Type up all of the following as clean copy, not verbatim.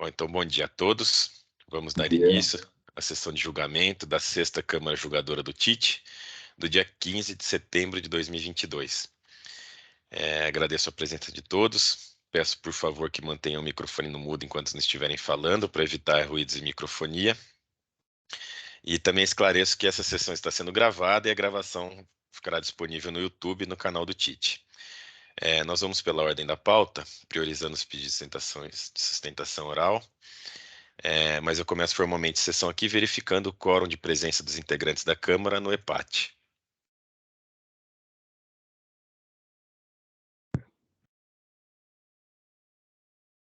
Bom, então, bom dia a todos. Vamos dar dia. início à sessão de julgamento da 6ª Câmara Julgadora do TIT, do dia 15 de setembro de 2022. Agradeço a presença de todos. Peço, por favor, que mantenham o microfone no mudo enquanto não estiverem falando, para evitar ruídos de microfonia. E também esclareço que essa sessão está sendo gravada e a gravação ficará disponível no YouTube, no canal do TIT. Nós vamos pela ordem da pauta, priorizando os pedidos de sustentação oral. Mas eu começo formalmente a sessão aqui verificando o quórum de presença dos integrantes da Câmara no EPAT.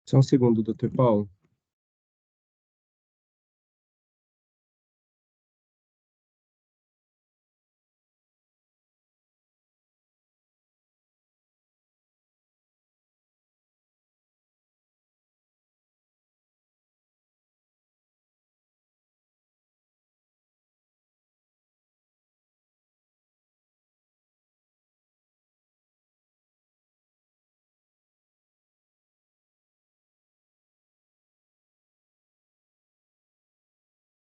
Só um segundo, Dr. Paulo.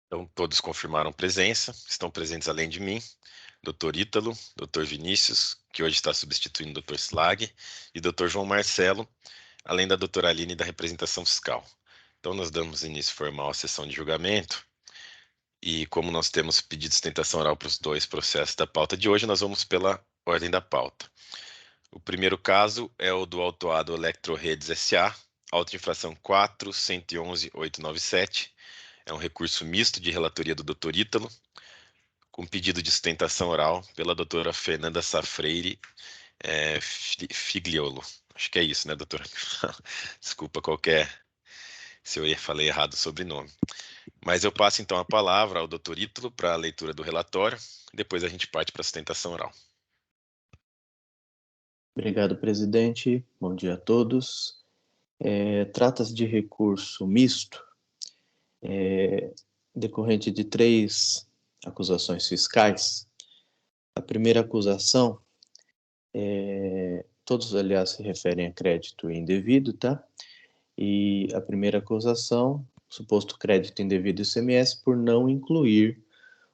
Então, todos confirmaram presença, estão presentes além de mim, Dr. Ítalo, Dr. Vinícius, que hoje está substituindo o Dr. Slag, e Dr. João Marcelo, além da doutora Aline da representação fiscal. Então, nós damos início formal à sessão de julgamento, e como nós temos pedido de sustentação oral para os dois processos da pauta de hoje, nós vamos pela ordem da pauta. O primeiro caso é o do autuado Eletroredes S.A., auto-infração 4.111.897, é um recurso misto de relatoria do Dr. Ítalo, com pedido de sustentação oral pela doutora Fernanda Safreire Figliolo. Acho que é isso, né, doutora? Desculpa se eu falei errado o sobrenome. Mas eu passo então a palavra ao Dr. Ítalo para a leitura do relatório, depois a gente parte para a sustentação oral. Obrigado, presidente. Bom dia a todos. Trata-se de recurso misto, decorrente de 3 acusações fiscais. A primeira acusação, todos, aliás, se referem a crédito indevido, tá? E a primeira acusação, suposto crédito indevido ICMS por não incluir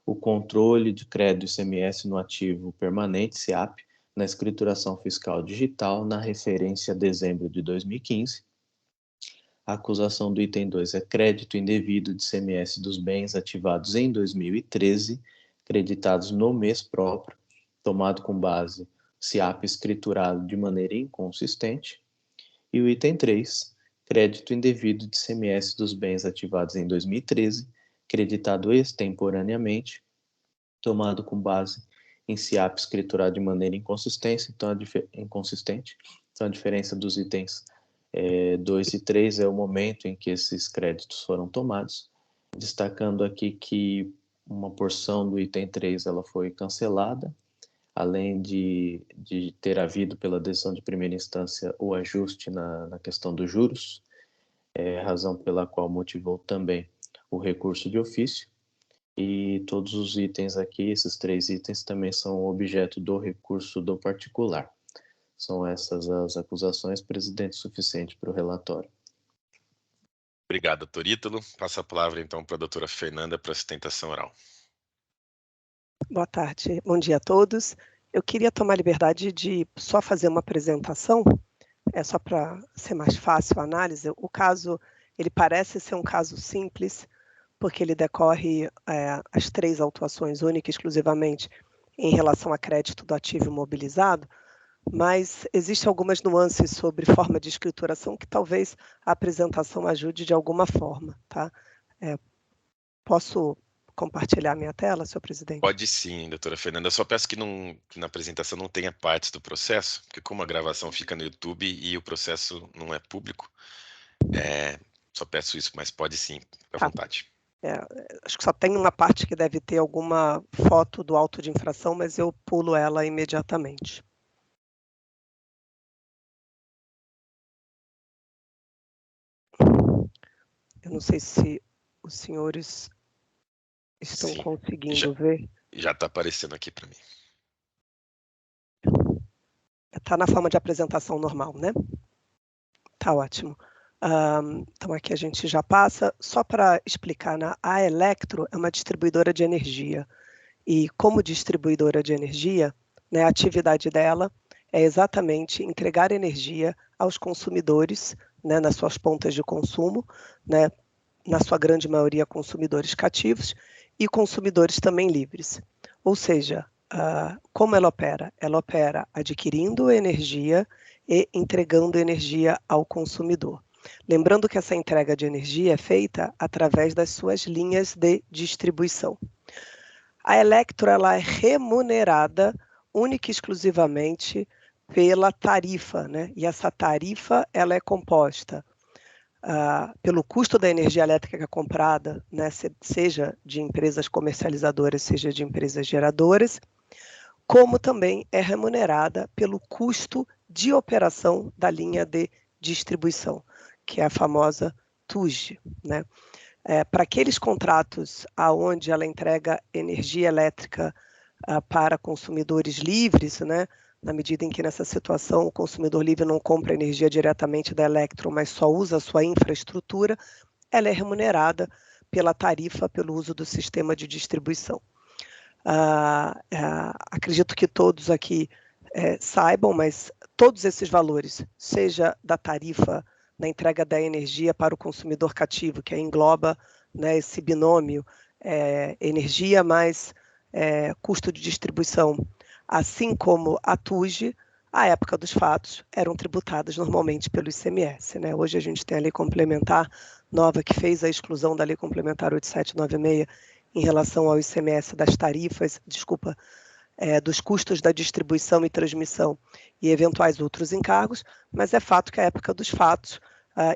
o controle de crédito ICMS no ativo permanente, SEAP, na escrituração fiscal digital, na referência a dezembro de 2015. A acusação do item 2 é crédito indevido de ICMS dos bens ativados em 2013, creditados no mês próprio, tomado com base SEAP escriturado de maneira inconsistente. E o item 3, crédito indevido de ICMS dos bens ativados em 2013, creditado extemporaneamente, tomado com base em SEAP escriturado de maneira inconsistente. Então, a diferença dos itens 2 e 3 é o momento em que esses créditos foram tomados, destacando aqui que uma porção do item 3 ela foi cancelada, além de ter havido pela decisão de primeira instância o ajuste na questão dos juros, razão pela qual motivou também o recurso de ofício. E todos os itens aqui, esses 3 itens, também são objeto do recurso do particular. São essas as acusações, presidente, suficiente para o relatório. Obrigado, doutor Ítalo. Passo a palavra, então, para a doutora Fernanda para a sustentação oral. Boa tarde, bom dia a todos. Eu queria tomar a liberdade de só fazer uma apresentação, só para ser mais fácil a análise. O caso, ele parece ser um caso simples, porque ele decorre as 3 autuações única e exclusivamente em relação a crédito do ativo imobilizado, mas existem algumas nuances sobre forma de escrituração que talvez a apresentação ajude de alguma forma, tá? Posso compartilhar minha tela, senhor presidente? Pode sim, doutora Fernanda. Eu só peço que na apresentação não tenha partes do processo, porque como a gravação fica no YouTube e o processo não é público, só peço isso, mas pode sim, fica à vontade. Acho que só tem uma parte que deve ter alguma foto do auto de infração, mas eu pulo ela imediatamente. Eu não sei se os senhores estão conseguindo ver. Já está aparecendo aqui para mim. Está na forma de apresentação normal, né? Tá ótimo. Então aqui a gente já passa, só para explicar, né? A Elektro é uma distribuidora de energia, e como distribuidora de energia, né, a atividade dela é exatamente entregar energia aos consumidores, né, nas suas pontas de consumo, né, na sua grande maioria consumidores cativos e consumidores também livres. Ou seja, como ela opera? Ela opera adquirindo energia e entregando energia ao consumidor. Lembrando que essa entrega de energia é feita através das suas linhas de distribuição. A Elektro ela é remunerada única e exclusivamente pela tarifa, né? E essa tarifa ela é composta pelo custo da energia elétrica comprada, né? Seja de empresas comercializadoras, seja de empresas geradoras, como também é remunerada pelo custo de operação da linha de distribuição, que é a famosa TUG, né? Para aqueles contratos onde ela entrega energia elétrica para consumidores livres, né, na medida em que nessa situação o consumidor livre não compra energia diretamente da Elektro, mas só usa a sua infraestrutura, ela é remunerada pela tarifa pelo uso do sistema de distribuição. Acredito que todos aqui saibam, mas todos esses valores, seja da tarifa na entrega da energia para o consumidor cativo, que engloba, né, esse binômio energia mais custo de distribuição, assim como a TUG, à época dos fatos, eram tributadas normalmente pelo ICMS, né? Hoje a gente tem a lei complementar nova que fez a exclusão da lei complementar 8796 em relação ao ICMS das tarifas, dos custos da distribuição e transmissão e eventuais outros encargos, mas é fato que à época dos fatos,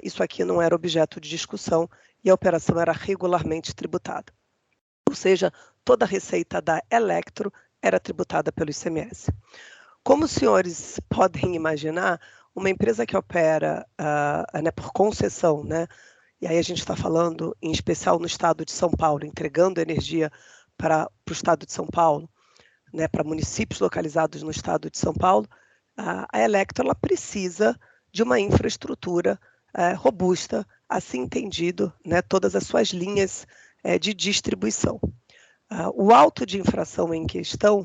isso aqui não era objeto de discussão e a operação era regularmente tributada. Ou seja, toda a receita da Elektro era tributada pelo ICMS. Como os senhores podem imaginar, uma empresa que opera né, por concessão, né, e aí a gente está falando em especial no estado de São Paulo, entregando energia para o estado de São Paulo, né, para municípios localizados no estado de São Paulo, a Elektro ela precisa de uma infraestrutura robusta, assim entendido, né, todas as suas linhas de distribuição. O auto de infração em questão,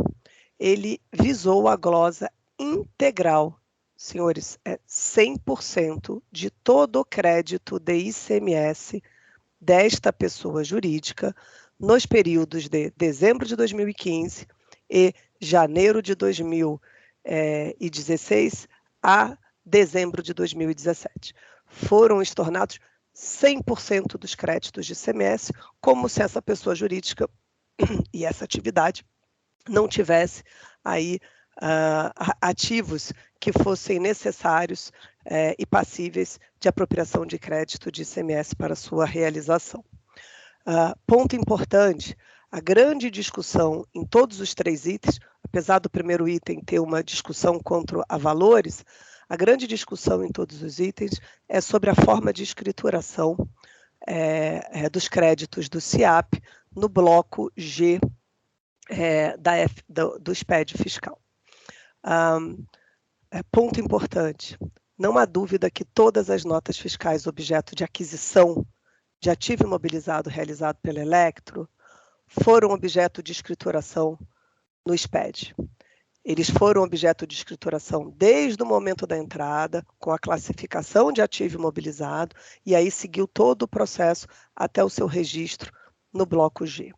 ele visou a glosa integral, senhores, 100% de todo o crédito de ICMS desta pessoa jurídica nos períodos de dezembro de 2015 e janeiro de 2016 a dezembro de 2017. Foram estornados 100% dos créditos de ICMS, como se essa pessoa jurídica e essa atividade não tivesse aí ativos que fossem necessários e passíveis de apropriação de crédito de ICMS para sua realização. Ponto importante, a grande discussão em todos os três itens, apesar do primeiro item ter uma discussão quanto a valores, a grande discussão em todos os itens é sobre a forma de escrituração dos créditos do SIAP no bloco G do SPED fiscal. Ponto importante, não há dúvida que todas as notas fiscais objeto de aquisição de ativo imobilizado realizado pela Elektro foram objeto de escrituração no SPED. Eles foram objeto de escrituração desde o momento da entrada, com a classificação de ativo imobilizado, e aí seguiu todo o processo até o seu registro no bloco G.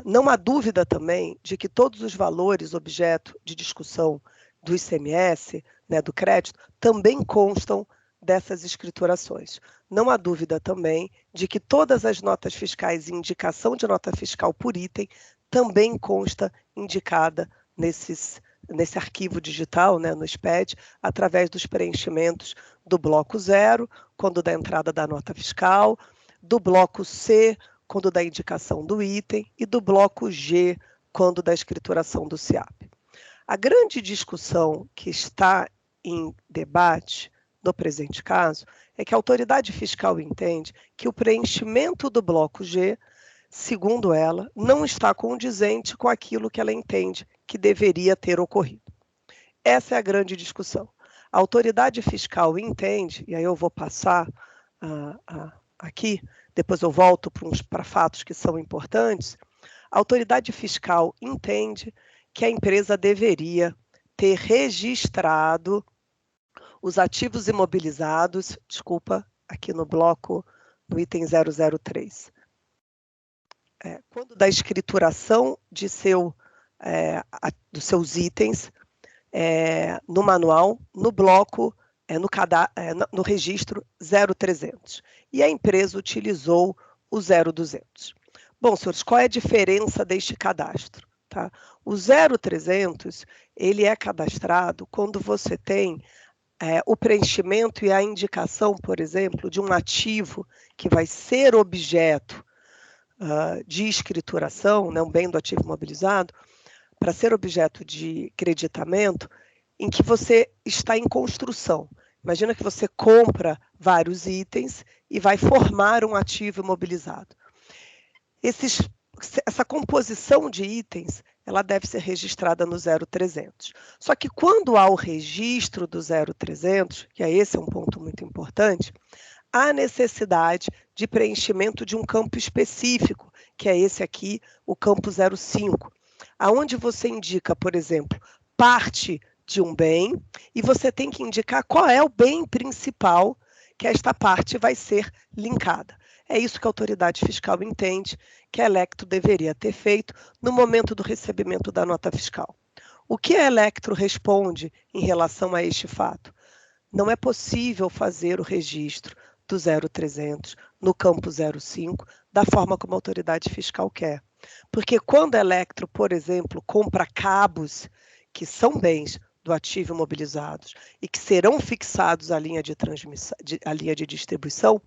Não há dúvida também de que todos os valores objeto de discussão do ICMS, né, do crédito, também constam dessas escriturações. Não há dúvida também de que todas as notas fiscais e indicação de nota fiscal por item também consta indicada nesse arquivo digital, né, no SPED, através dos preenchimentos do bloco 0, quando da entrada da nota fiscal, do bloco C, quando da indicação do item, e do bloco G, quando da escrituração do SIAP. A grande discussão que está em debate no presente caso é que a autoridade fiscal entende que o preenchimento do bloco G, segundo ela, não está condizente com aquilo que ela entende que deveria ter ocorrido. Essa é a grande discussão. A autoridade fiscal entende, e aí eu vou passar aqui, depois eu volto para fatos que são importantes. A autoridade fiscal entende que a empresa deveria ter registrado os ativos imobilizados, desculpa, aqui no bloco, no item 003. Quando da escrituração dos seus itens, no manual, no bloco, no registro 0300. E a empresa utilizou o 0200. Bom, senhores, qual é a diferença deste cadastro? Tá? O 0300, ele é cadastrado quando você tem o preenchimento e a indicação, por exemplo, de um ativo que vai ser objeto de escrituração, né, um bem do ativo imobilizado, para ser objeto de creditamento, em que você está em construção. Imagina que você compra vários itens e vai formar um ativo imobilizado. Essa composição de itens, ela deve ser registrada no 0300. Só que quando há o registro do 0300, que esse é um ponto muito importante, há necessidade de preenchimento de um campo específico, que é esse aqui, o campo 05, aonde você indica, por exemplo, parte de um bem, e você tem que indicar qual é o bem principal que esta parte vai ser linkada. É isso que a autoridade fiscal entende que a Electro deveria ter feito no momento do recebimento da nota fiscal. O que a Electro responde em relação a este fato? Não é possível fazer o registro do 0300 no campo 05 da forma como a autoridade fiscal quer. Porque quando a Electro, por exemplo, compra cabos, que são bens do ativo imobilizados e que serão fixados à linha de transmissão, à linha de distribuição,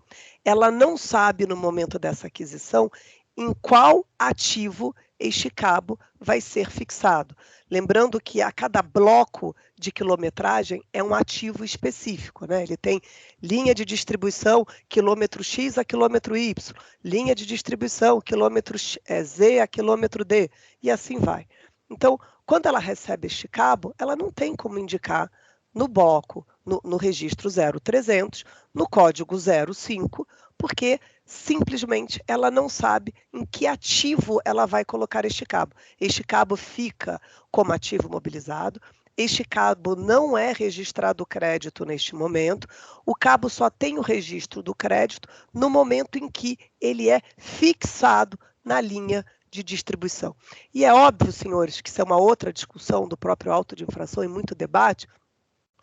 ela não sabe no momento dessa aquisição em qual ativo este cabo vai ser fixado. Lembrando que a cada bloco de quilometragem é um ativo específico, né? Ele tem linha de distribuição quilômetro X a quilômetro Y, linha de distribuição quilômetro Z a quilômetro D, e assim vai. Então, quando ela recebe este cabo, ela não tem como indicar no bloco, no registro 0300, no código 05, porque simplesmente ela não sabe em que ativo ela vai colocar este cabo. Este cabo fica como ativo mobilizado, este cabo não é registrado crédito neste momento, o cabo só tem o registro do crédito no momento em que ele é fixado na linha de distribuição. E é óbvio, senhores, que isso é uma outra discussão do próprio auto de infração e muito debate,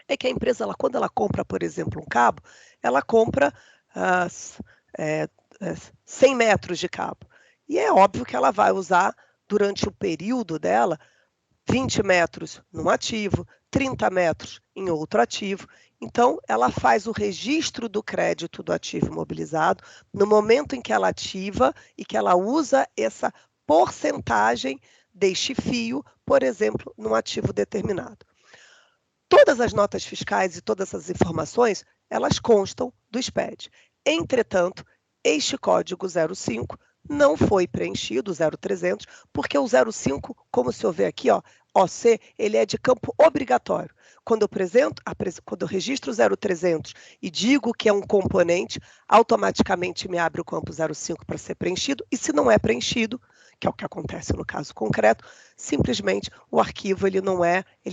é que a empresa, quando ela compra, por exemplo, um cabo, ela compra 100 metros de cabo. E é óbvio que ela vai usar, durante o período dela, 20 metros num ativo, 30 metros em outro ativo. Então, ela faz o registro do crédito do ativo imobilizado no momento em que ela ativa e que ela usa essa porcentagem deste fio, por exemplo, num ativo determinado. Todas as notas fiscais e todas essas informações, elas constam do SPED. Entretanto, este código 05 não foi preenchido, o 0300, porque o 05, como se vê aqui, ó, OC, ele é de campo obrigatório. Quando eu registro o 0300 e digo que é um componente, automaticamente me abre o campo 05 para ser preenchido, e se não é preenchido, que é o que acontece no caso concreto, simplesmente o arquivo ele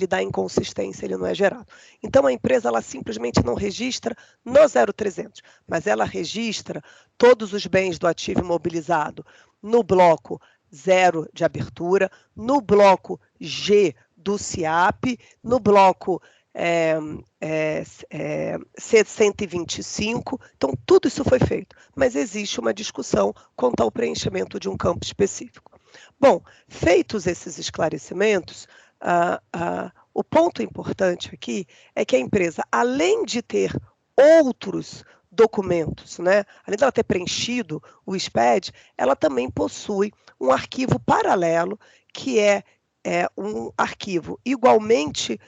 dá inconsistência, ele não é gerado. Então a empresa ela simplesmente não registra no 0300, mas ela registra todos os bens do ativo imobilizado no bloco 0 de abertura, no bloco G do CIAP, no bloco C125, então tudo isso foi feito, mas existe uma discussão quanto ao preenchimento de um campo específico. Bom, feitos esses esclarecimentos, o ponto importante aqui é que a empresa, além de ter outros documentos, né, além de ela ter preenchido o SPED, ela também possui um arquivo paralelo, que é um arquivo igualmente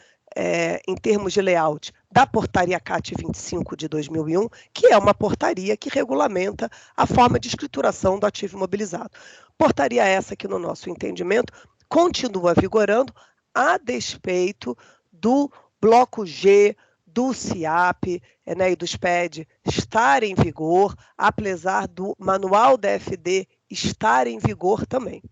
em termos de layout, da portaria CAT 25 de 2001, que é uma portaria que regulamenta a forma de escrituração do ativo imobilizado. Portaria essa que, no nosso entendimento, continua vigorando a despeito do bloco G do SIAP, né, e do SPED estar em vigor, apesar do manual da FD estar em vigor também.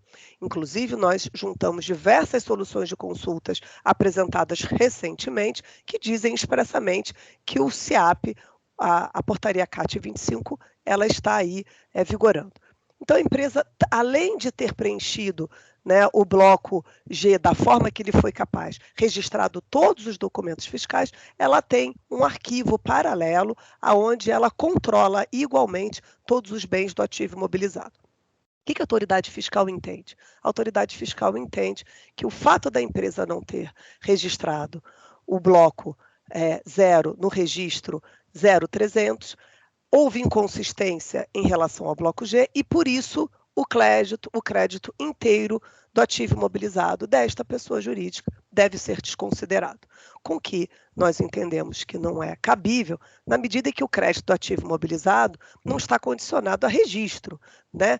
Inclusive, nós juntamos diversas soluções de consultas apresentadas recentemente que dizem expressamente que o SIAP, a portaria CAT 25, ela está aí vigorando. Então, a empresa, além de ter preenchido, né, o bloco G da forma que ele foi capaz, registrado todos os documentos fiscais, ela tem um arquivo paralelo onde ela controla igualmente todos os bens do ativo imobilizado. O que a autoridade fiscal entende? A autoridade fiscal entende que o fato da empresa não ter registrado o bloco 0 no registro 0300, houve inconsistência em relação ao bloco G e, por isso, o crédito inteiro do ativo imobilizado desta pessoa jurídica deve ser desconsiderado. Com que nós entendemos que não é cabível, na medida em que o crédito do ativo imobilizado não está condicionado a registro, né,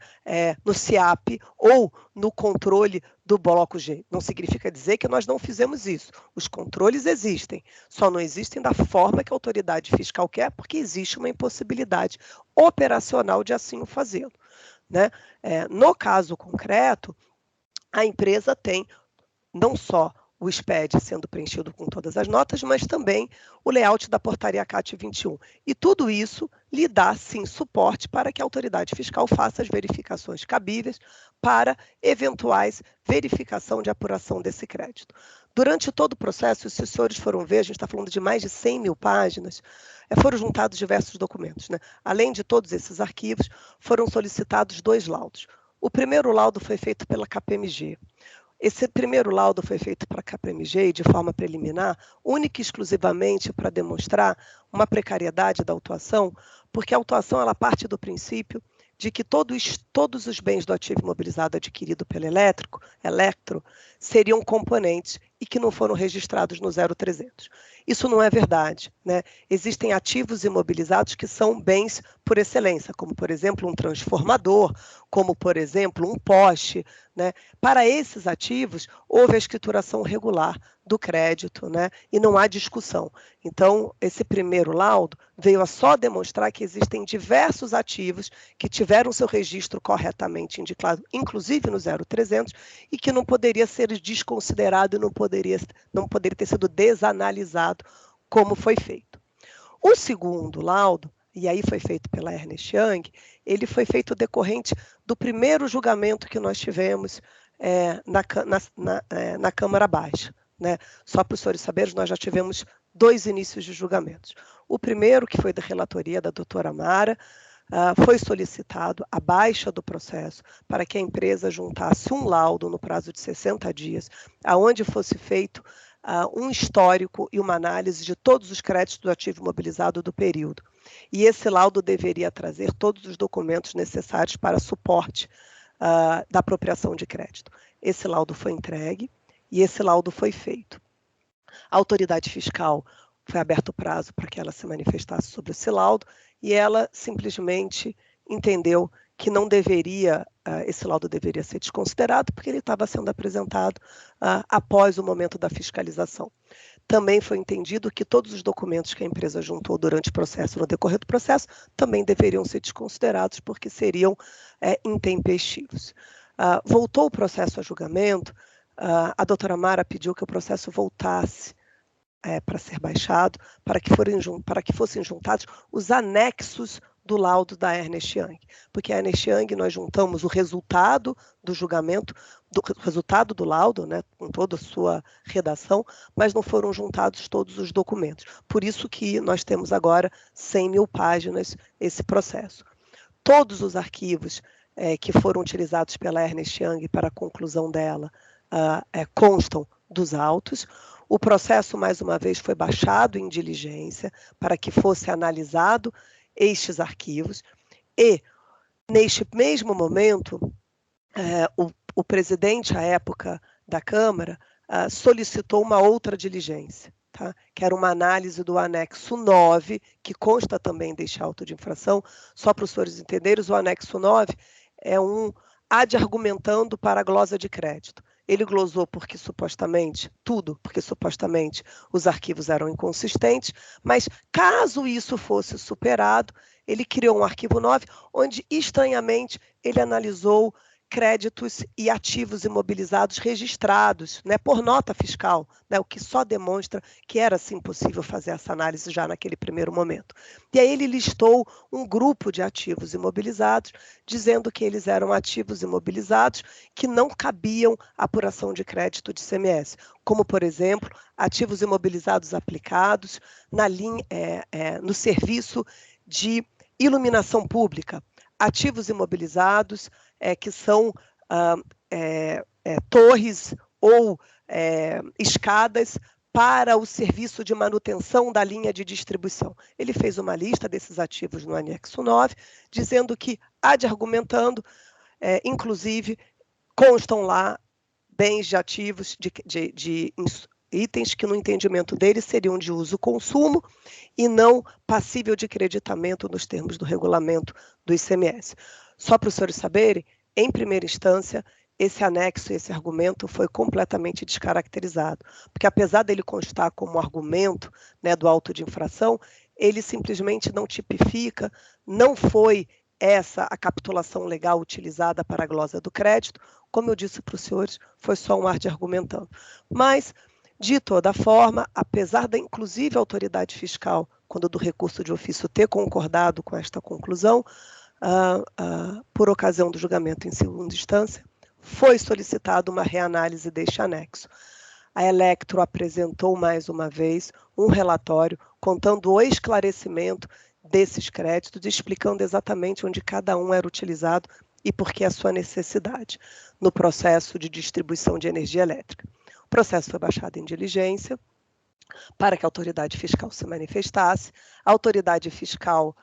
no SIAP ou no controle do bloco G. Não significa dizer que nós não fizemos isso. Os controles existem, só não existem da forma que a autoridade fiscal quer, porque existe uma impossibilidade operacional de assim o fazê-lo, né? No caso concreto, a empresa tem não só o SPED sendo preenchido com todas as notas, mas também o layout da portaria CAT 21. E tudo isso lhe dá, sim, suporte para que a autoridade fiscal faça as verificações cabíveis para eventuais verificação de apuração desse crédito. Durante todo o processo, se os senhores foram ver, a gente está falando de mais de 100 mil páginas, foram juntados diversos documentos, né? Além de todos esses arquivos, foram solicitados 2 laudos. O primeiro laudo foi feito pela KPMG. Esse primeiro laudo foi feito para a KPMG de forma preliminar, única e exclusivamente para demonstrar uma precariedade da autuação, porque a autuação ela parte do princípio de que todos os bens do ativo imobilizado adquirido pelo Electro seriam componentes e que não foram registrados no 0300. Isso não é verdade, né? Existem ativos imobilizados que são bens por excelência, como, por exemplo, um transformador, como, por exemplo, um poste, né? Para esses ativos, houve a escrituração regular do crédito, né? E não há discussão. Então, esse primeiro laudo veio a só demonstrar que existem diversos ativos que tiveram seu registro corretamente indicado, inclusive no 0300, e que não poderia ser desconsiderado e não poderia ter sido desanalisado como foi feito. O segundo laudo, e aí foi feito pela Ernst Young, ele foi feito decorrente do primeiro julgamento que nós tivemos na Câmara Baixa, né? Só para os senhores saberem, nós já tivemos 2 inícios de julgamentos. O primeiro, que foi da relatoria da doutora Mara, foi solicitado a baixa do processo para que a empresa juntasse um laudo no prazo de 60 dias, aonde fosse feito um histórico e uma análise de todos os créditos do ativo imobilizado do período. E esse laudo deveria trazer todos os documentos necessários para suporte da apropriação de crédito. Esse laudo foi entregue e esse laudo foi feito. A autoridade fiscal foi aberto o prazo para que ela se manifestasse sobre esse laudo e ela simplesmente entendeu que não deveria, esse laudo deveria ser desconsiderado porque ele estava sendo apresentado após o momento da fiscalização. Também foi entendido que todos os documentos que a empresa juntou durante o processo, no decorrer do processo, também deveriam ser desconsiderados porque seriam intempestivos. Voltou o processo a julgamento, a doutora Mara pediu que o processo voltasse para ser baixado, para que fossem juntados os anexos do laudo da Ernst Young, porque a Ernst Young nós juntamos o resultado do julgamento, do resultado do laudo, né, com toda a sua redação, mas não foram juntados todos os documentos. Por isso que nós temos agora 100 mil páginas esse processo. Todos os arquivos que foram utilizados pela Ernst Young para a conclusão dela constam dos autos. O processo, mais uma vez, foi baixado em diligência para que fosse analisado estes arquivos e, neste mesmo momento, o presidente, à época da Câmara, solicitou uma outra diligência, tá? Que era uma análise do anexo 9, que consta também deste auto de infração. Só para os senhores entenderem, o anexo 9 é um ad argumentando para a glosa de crédito. ele glosou porque supostamente, tudo porque supostamente os arquivos eram inconsistentes, mas caso isso fosse superado, ele criou um arquivo 9, onde, estranhamente, ele analisou créditos e ativos imobilizados registrados, né, por nota fiscal, né, o que só demonstra que era, sim, possível fazer essa análise já naquele primeiro momento. E aí ele listou um grupo de ativos imobilizados, dizendo que eles eram ativos imobilizados que não cabiam à apuração de crédito de ICMS, como, por exemplo, ativos imobilizados aplicados no serviço de iluminação pública, ativos imobilizados que são torres ou escadas para o serviço de manutenção da linha de distribuição. Ele fez uma lista desses ativos no anexo 9, dizendo que, argumentando, inclusive, constam lá bens de ativos, de itens que, no entendimento dele, seriam de uso-consumo e não passível de creditamento nos termos do regulamento do ICMS. Só para os senhores saberem, em primeira instância, esse anexo, esse argumento foi completamente descaracterizado, porque apesar dele constar como argumento, né, do auto de infração, ele simplesmente não tipifica, não foi essa a capitulação legal utilizada para a glosa do crédito. Como eu disse para os senhores, foi só um ar de argumentando. Mas, de toda forma, apesar da, inclusive, a autoridade fiscal, quando do recurso de ofício ter concordado com esta conclusão, por ocasião do julgamento em segunda instância, foi solicitada uma reanálise deste anexo. A Electro apresentou mais uma vez um relatório contando o esclarecimento desses créditos, explicando exatamente onde cada um era utilizado e por que a sua necessidade no processo de distribuição de energia elétrica. O processo foi baixado em diligência para que a autoridade fiscal se manifestasse. A autoridade fiscal,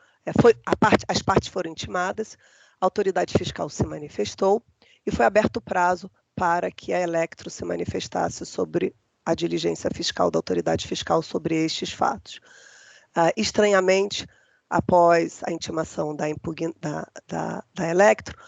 as partes foram intimadas, a autoridade fiscal se manifestou e foi aberto o prazo para que a Electro se manifestasse sobre a diligência fiscal da autoridade fiscal sobre estes fatos. Estranhamente, após a intimação da Electro,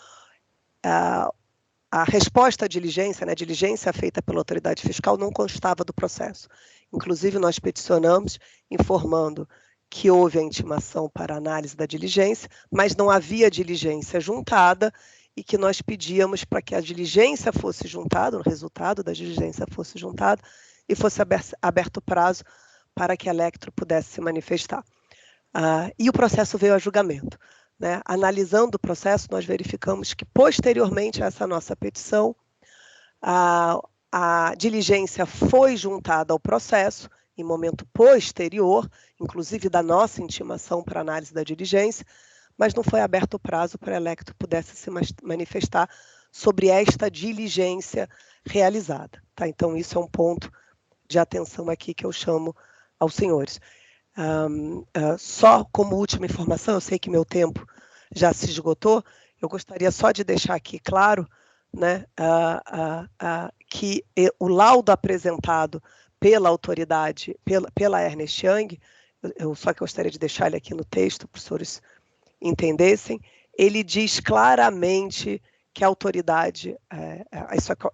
a resposta à diligência, né, a diligência feita pela autoridade fiscal não constava do processo. Inclusive, nós peticionamos informando que houve a intimação para análise da diligência, mas não havia diligência juntada e que nós pedíamos para que a diligência fosse juntada, o resultado da diligência fosse juntado e fosse aberto o prazo para que a Electro pudesse se manifestar. E o processo veio a julgamento. Né? Analisando o processo, nós verificamos que, posteriormente a essa nossa petição, a diligência foi juntada ao processo, em momento posterior, inclusive da nossa intimação para análise da diligência, mas não foi aberto o prazo para a Electro pudesse se manifestar sobre esta diligência realizada. Tá? Então, isso é um ponto de atenção aqui que eu chamo aos senhores. Só como última informação, eu sei que meu tempo já se esgotou, eu gostaria só de deixar aqui claro, né, que o laudo apresentado pela autoridade, pela Ernst Young, eu só gostaria de deixar ele aqui no texto, para os senhores entendessem, ele diz claramente que a autoridade,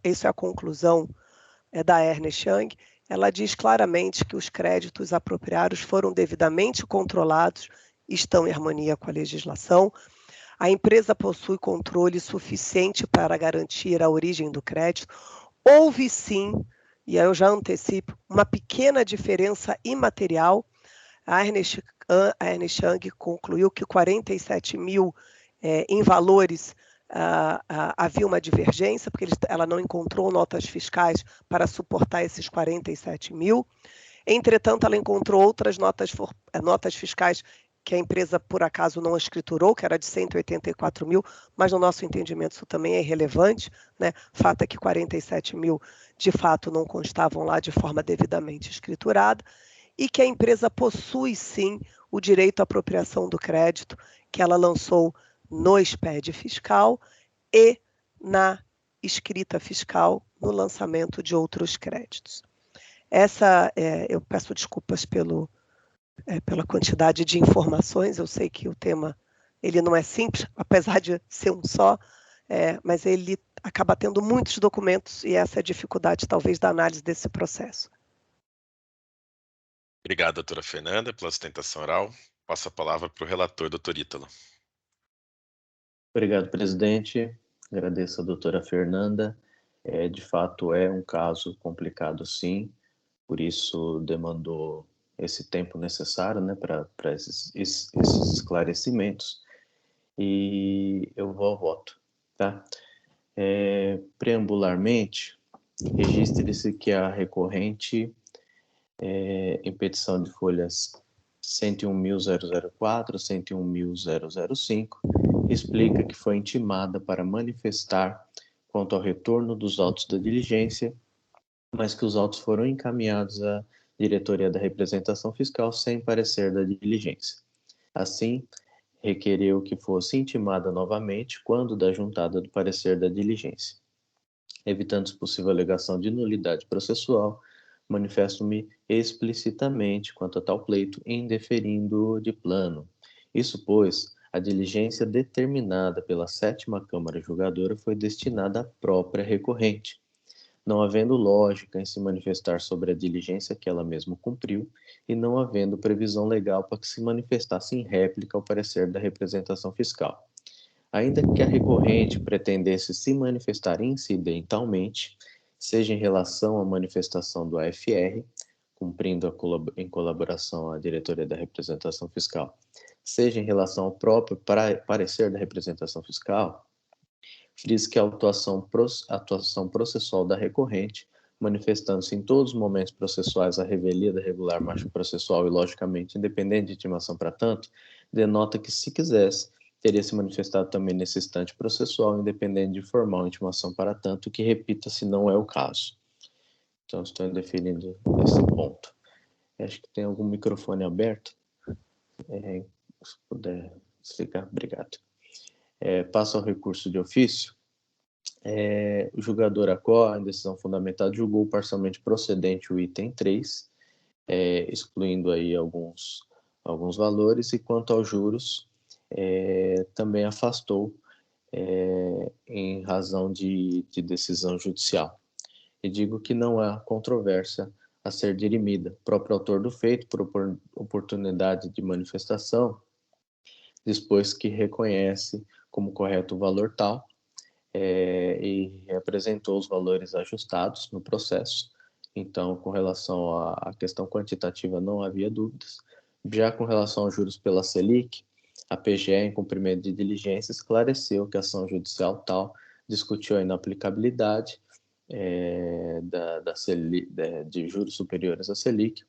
isso é a conclusão da Ernst Young, ela diz claramente que os créditos apropriados foram devidamente controlados, estão em harmonia com a legislação, a empresa possui controle suficiente para garantir a origem do crédito, houve sim, e aí eu já antecipo, uma pequena diferença imaterial. A Ernst Young concluiu que 47 mil em valores havia uma divergência, porque ela não encontrou notas fiscais para suportar esses 47 mil. Entretanto, ela encontrou outras notas fiscais que a empresa, por acaso, não escriturou, que era de 184 mil, mas, no nosso entendimento, isso também é irrelevante, né? Fato é que 47 mil, de fato, não constavam lá de forma devidamente escriturada, e que a empresa possui, sim, o direito à apropriação do crédito, que ela lançou no SPED fiscal e na escrita fiscal, no lançamento de outros créditos. Eu peço desculpas pela quantidade de informações, eu sei que o tema ele não é simples, apesar de ser um só, mas ele acaba tendo muitos documentos e essa é a dificuldade, talvez, da análise desse processo. Obrigado, doutora Fernanda, pela sustentação oral. Passo a palavra para o relator, doutor Ítalo. Obrigado, presidente. Agradeço a doutora Fernanda. De fato, é um caso complicado, sim, por isso demandou esse tempo necessário, né, para esses esclarecimentos. E eu vou ao voto, tá? Preambularmente, registre-se que a recorrente, em petição de folhas 101.004, 101.005, explica que foi intimada para manifestar quanto ao retorno dos autos da diligência, mas que os autos foram encaminhados à diretoria da representação fiscal sem parecer da diligência. Assim, requereu que fosse intimada novamente quando da juntada do parecer da diligência. Evitando possível alegação de nulidade processual, manifesto-me explicitamente quanto a tal pleito, indeferindo de plano. Isso, pois, a diligência determinada pela 7ª Câmara Julgadora foi destinada à própria recorrente, não havendo lógica em se manifestar sobre a diligência que ela mesma cumpriu e não havendo previsão legal para que se manifestasse em réplica ao parecer da representação fiscal. Ainda que a recorrente pretendesse se manifestar incidentalmente, seja em relação à manifestação do AFR, cumprindo em colaboração à diretoria da representação fiscal, seja em relação ao próprio parecer da representação fiscal, diz que a atuação processual da recorrente, manifestando-se em todos os momentos processuais a revelia da regular marcha processual e, logicamente, independente de intimação para tanto, denota que, se quisesse, teria se manifestado também nesse instante processual, independente de formal intimação para tanto, que, repita-se, não é o caso. Então, estou indeferindo esse ponto. Acho que tem algum microfone aberto. Se puder explicar, obrigado. Passo ao recurso de ofício. O julgador ACO, em decisão fundamentada, julgou parcialmente procedente o item 3, excluindo aí alguns valores, e quanto aos juros, também afastou em razão de decisão judicial. E digo que não há controvérsia a ser dirimida. O próprio autor do feito, por oportunidade de manifestação, dispôs que reconhece como correto o valor tal, e apresentou os valores ajustados no processo. Então, com relação à questão quantitativa, não havia dúvidas. Já com relação aos juros pela Selic, a PGE, em cumprimento de diligência, esclareceu que a ação judicial tal discutiu a inaplicabilidade de juros superiores à Selic,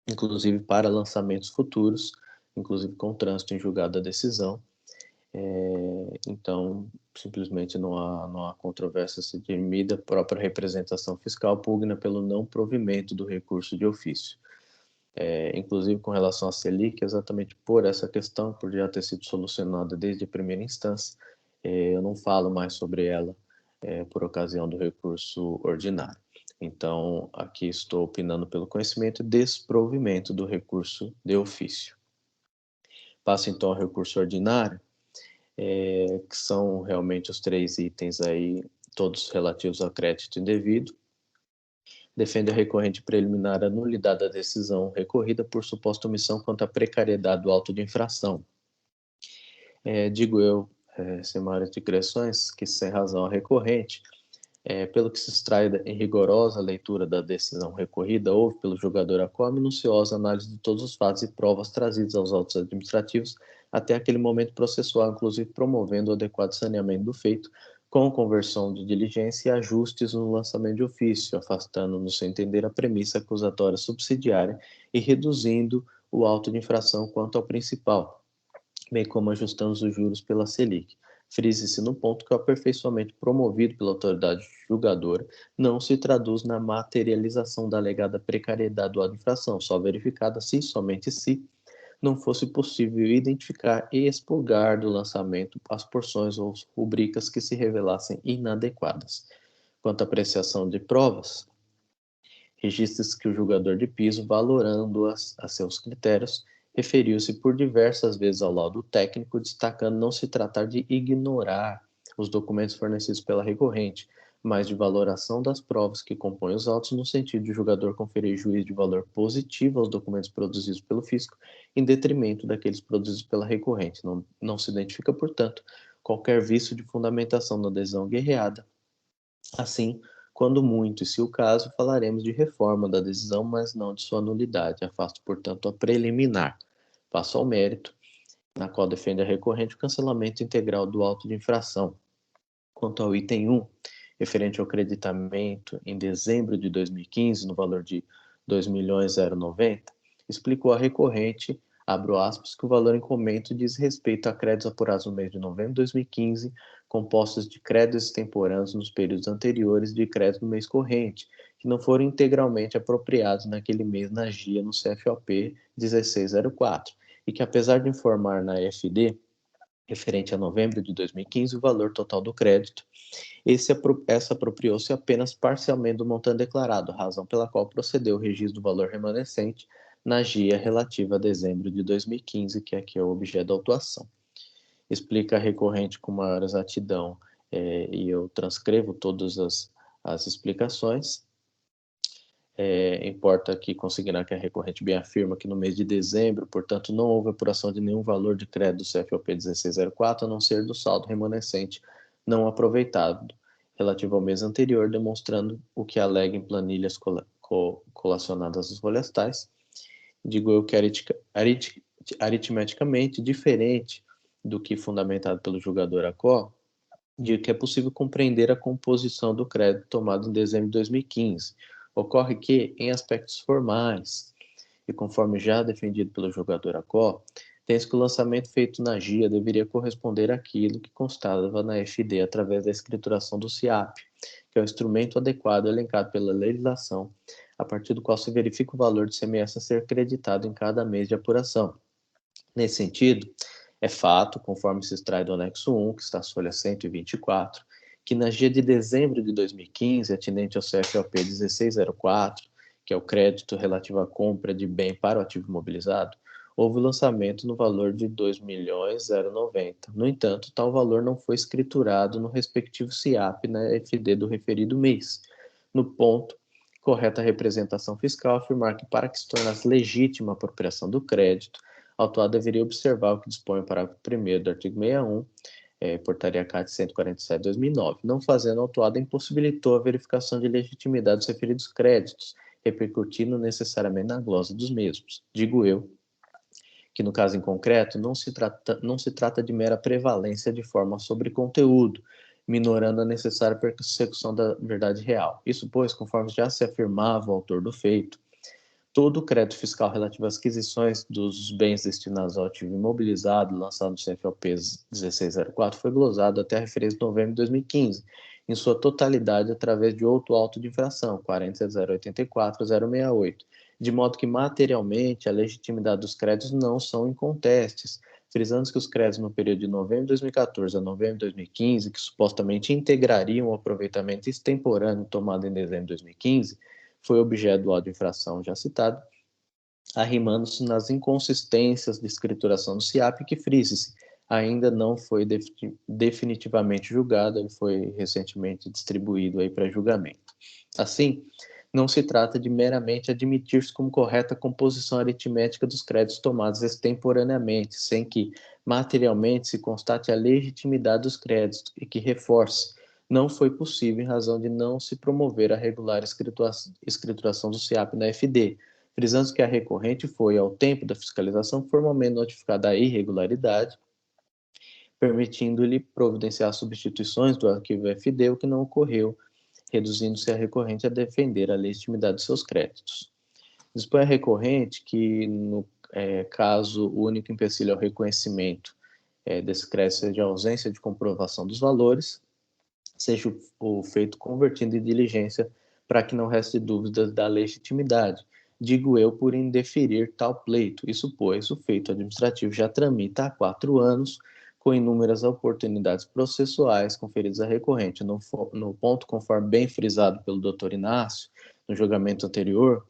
inclusive para lançamentos futuros, inclusive com trânsito em julgado da decisão. Então, simplesmente não há controvérsia se dirimida. A própria representação fiscal pugna pelo não provimento do recurso de ofício. Inclusive com relação à Selic, exatamente por essa questão, por já ter sido solucionada desde a primeira instância, eu não falo mais sobre ela por ocasião do recurso ordinário. Então, aqui estou opinando pelo conhecimento e desprovimento do recurso de ofício. Passo então ao recurso ordinário, que são realmente os 3 itens aí, todos relativos ao crédito indevido. Defende a recorrente preliminar a nulidade da decisão recorrida por suposta omissão quanto à precariedade do auto de infração. Digo eu, sem maiores digressões, que sem razão a recorrente, pelo que se extrai em rigorosa leitura da decisão recorrida, houve pelo julgador ACO a minuciosa análise de todos os fatos e provas trazidos aos autos administrativos até aquele momento processual, inclusive promovendo o adequado saneamento do feito, com conversão de diligência e ajustes no lançamento de ofício, afastando, no seu entender, a premissa acusatória subsidiária e reduzindo o auto de infração quanto ao principal, bem como ajustando os juros pela Selic. Frise-se no ponto que o aperfeiçoamento promovido pela autoridade julgadora não se traduz na materialização da alegada precariedade do auto de infração, só verificada se, somente se, não fosse possível identificar e expurgar do lançamento as porções ou rubricas que se revelassem inadequadas. Quanto à apreciação de provas, registra-se que o julgador de piso, valorando-as a seus critérios, referiu-se por diversas vezes ao laudo técnico, destacando não se tratar de ignorar os documentos fornecidos pela recorrente, mas de valoração das provas que compõem os autos, no sentido de o julgador conferir juízo de valor positivo aos documentos produzidos pelo fisco, em detrimento daqueles produzidos pela recorrente. Não se identifica, portanto, qualquer vício de fundamentação da adesão guerreada. Assim, quando muito, e se o caso, falaremos de reforma da decisão, mas não de sua nulidade. Afasto, portanto, a preliminar. Passo ao mérito, na qual defende a recorrente o cancelamento integral do auto de infração. Quanto ao item 1, referente ao creditamento em dezembro de 2015, no valor de R$ 2.090, explicou a recorrente, abro aspas, que o valor em comento diz respeito a créditos apurados no mês de novembro de 2015, compostos de créditos extemporâneos nos períodos anteriores de crédito no mês corrente, que não foram integralmente apropriados naquele mês na GIA no CFOP 1604, e que, apesar de informar na FD, referente a novembro de 2015, o valor total do crédito, essa apropriou-se apenas parcialmente do montante declarado, razão pela qual procedeu o registro do valor remanescente na GIA relativa a dezembro de 2015, que aqui é o objeto da autuação. Explica a recorrente com maior exatidão, e eu transcrevo todas as explicações. Importa aqui consignar que a recorrente bem afirma que no mês de dezembro, portanto, não houve apuração de nenhum valor de crédito do CFOP 1604, a não ser do saldo remanescente não aproveitado, relativo ao mês anterior, demonstrando o que alega em planilhas colacionadas às folhas tais. Digo eu que aritmeticamente diferente do que fundamentado pelo julgador ACO, de que é possível compreender a composição do crédito tomado em dezembro de 2015. Ocorre que, em aspectos formais, e conforme já defendido pelo julgador ACO, tem-se que o lançamento feito na GIA deveria corresponder àquilo que constava na FD através da escrituração do SIAP, que é o instrumento adequado elencado pela legislação, a partir do qual se verifica o valor de CMS a ser creditado em cada mês de apuração. Nesse sentido, é fato, conforme se extrai do anexo 1, que está às folhas 124, que na GIA de dezembro de 2015, atinente ao CFOP 1604, que é o crédito relativo à compra de bem para o ativo imobilizado, houve o lançamento no valor de R$ 2.090. No entanto, tal valor não foi escriturado no respectivo SIAP na FD do referido mês. No ponto, correta a representação fiscal afirmar que, para que se tornasse legítima a apropriação do crédito, a autuada deveria observar o que dispõe o parágrafo 1º do artigo 61, Portaria CAT 147/2009. Não fazendo, a autuada impossibilitou a verificação de legitimidade dos referidos créditos, repercutindo necessariamente na glosa dos mesmos. Digo eu que, no caso em concreto, não se trata de mera prevalência de forma sobre conteúdo, minorando a necessária persecução da verdade real. Isso, pois, conforme já se afirmava o autor do feito, todo o crédito fiscal relativo às aquisições dos bens destinados ao ativo imobilizado, lançado no CFOP 1604, foi glosado até a referência de novembro de 2015, em sua totalidade através de outro auto de infração, 40.084.068, de modo que, materialmente, a legitimidade dos créditos não são incontestes, frisando que os créditos no período de novembro de 2014 a novembro de 2015, que supostamente integrariam o aproveitamento extemporâneo tomado em dezembro de 2015, foi objeto do auto de infração já citado, arrimando-se nas inconsistências de escrituração do SIAP, que, frise-se, ainda não foi definitivamente julgado, ele foi recentemente distribuído aí para julgamento. Assim, não se trata de meramente admitir-se como correta a composição aritmética dos créditos tomados extemporaneamente, sem que, materialmente, se constate a legitimidade dos créditos e que reforce, não foi possível em razão de não se promover a regular escrituração do SIAP na FD, frisando que a recorrente foi, ao tempo da fiscalização, formalmente notificada a irregularidade, permitindo-lhe providenciar substituições do arquivo FD, o que não ocorreu, reduzindo-se a recorrente a defender a legitimidade de seus créditos. Dispõe a recorrente que, no caso, o único empecilho ao reconhecimento desse crédito seja a ausência de comprovação dos valores, seja o feito convertido em diligência para que não reste dúvidas da legitimidade. Digo eu por indeferir tal pleito. Isso, pois, o feito administrativo já tramita há 4 anos, com inúmeras oportunidades processuais conferidas à recorrente. No ponto, conforme bem frisado pelo Dr. Inácio, no julgamento anterior,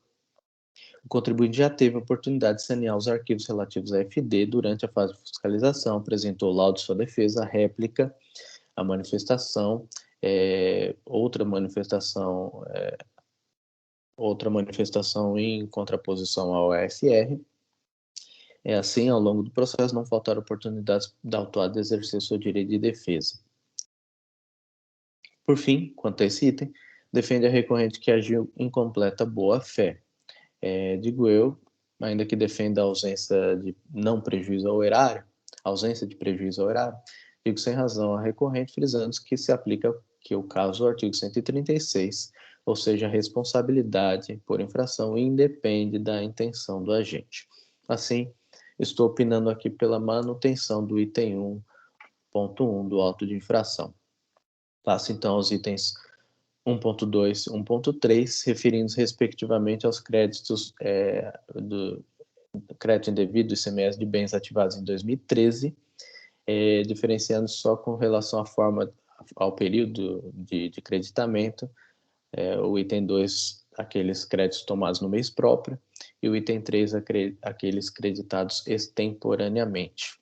o contribuinte já teve a oportunidade de sanear os arquivos relativos à FD durante a fase de fiscalização, apresentou o laudo de sua defesa, a réplica, A manifestação outra manifestação em contraposição ao AFR. Assim, ao longo do processo, não faltaram oportunidades da autuada de exercer seu direito de defesa. Por fim, quanto a esse item, defende a recorrente que agiu em completa boa-fé. Digo eu, ainda que defenda a ausência de prejuízo ao erário, digo sem razão a recorrente, frisando que se aplica que o caso do artigo 136, ou seja, a responsabilidade por infração independe da intenção do agente. Assim, estou opinando aqui pela manutenção do item 1.1 do auto de infração. Passo então aos itens 1.2 e 1.3, referindo-se respectivamente aos créditos do crédito indevido do ICMS de bens ativados em 2013, diferenciando só com relação à forma, ao período de creditamento, o item 2, aqueles créditos tomados no mês próprio, e o item 3, aqueles creditados extemporaneamente.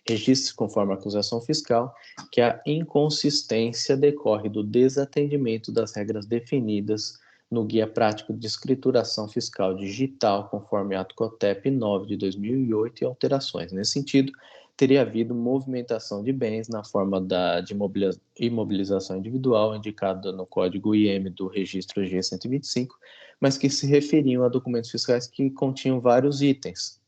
Registre-se, conforme a acusação fiscal, que a inconsistência decorre do desatendimento das regras definidas no Guia Prático de Escrituração Fiscal Digital, conforme ato COTEP 9 de 2008 e alterações. Nesse sentido, teria havido movimentação de bens na forma de imobilização individual, indicada no código IM do registro G125, mas que se referiam a documentos fiscais que continham vários itens,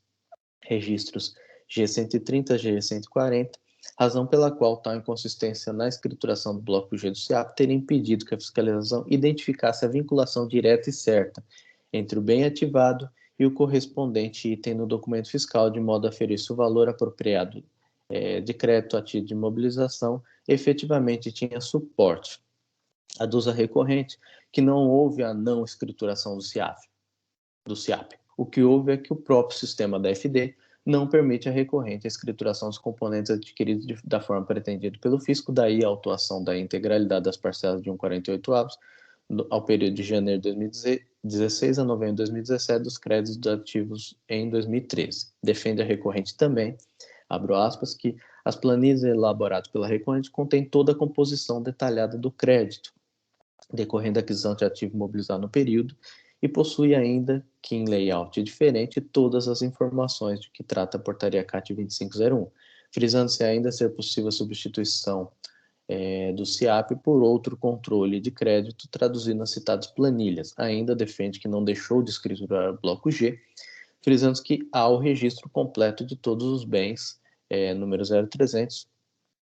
registros G130, G140, razão pela qual tal inconsistência na escrituração do bloco G do SIAP teria impedido que a fiscalização identificasse a vinculação direta e certa entre o bem ativado e o correspondente item no documento fiscal, de modo a aferir-se o valor apropriado de crédito a título de imobilização efetivamente tinha suporte. Aduz a recorrente que não houve a não escrituração do SIAP. O que houve é que o próprio sistema da FD não permite a recorrente a escrituração dos componentes adquiridos da forma pretendida pelo fisco, daí a autuação da integralidade das parcelas de 1,48avos ao período de janeiro de 2016 a novembro de 2017 dos créditos ativos em 2013. Defende a recorrente também, abro aspas, que as planilhas elaboradas pela recorrente contêm toda a composição detalhada do crédito, decorrendo da aquisição de ativo mobilizado no período, e possui ainda, que em layout diferente, todas as informações de que trata a portaria CAT 2501, frisando-se ainda ser possível a substituição do SIAP por outro controle de crédito traduzido nas citadas planilhas. Ainda defende que não deixou de escriturar o bloco G, frisando que há o registro completo de todos os bens, número 0300,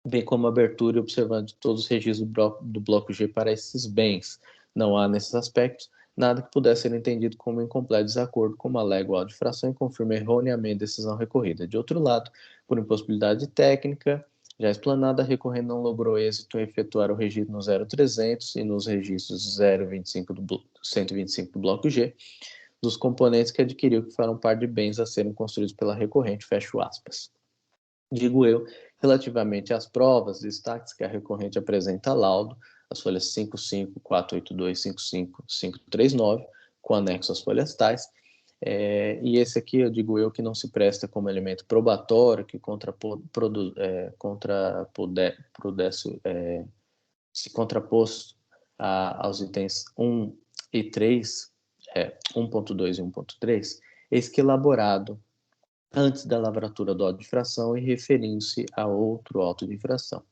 bem como a abertura e observando de todos os registros do bloco G para esses bens. Não há, nesses aspectos, nada que pudesse ser entendido como incompleto desacordo, como alega o auto de infração e confirma erroneamente a decisão recorrida. De outro lado, por impossibilidade técnica já explanada, a recorrente não logrou êxito em efetuar o registro no 0300 e nos registros 025 125 do bloco G, dos componentes que adquiriu que farão parte de bens a serem construídos pela recorrente, fecho aspas. Digo eu, relativamente às provas, destaques que a recorrente apresenta laudo, as folhas 55, 482, 55, 539, com anexo às folhas tais, e esse aqui eu digo eu que não se presta como elemento probatório, que se contraposto aos itens 1 e 3, 1.2 e 1.3, eis que elaborado antes da lavratura do auto de infração e referindo-se a outro auto de infração.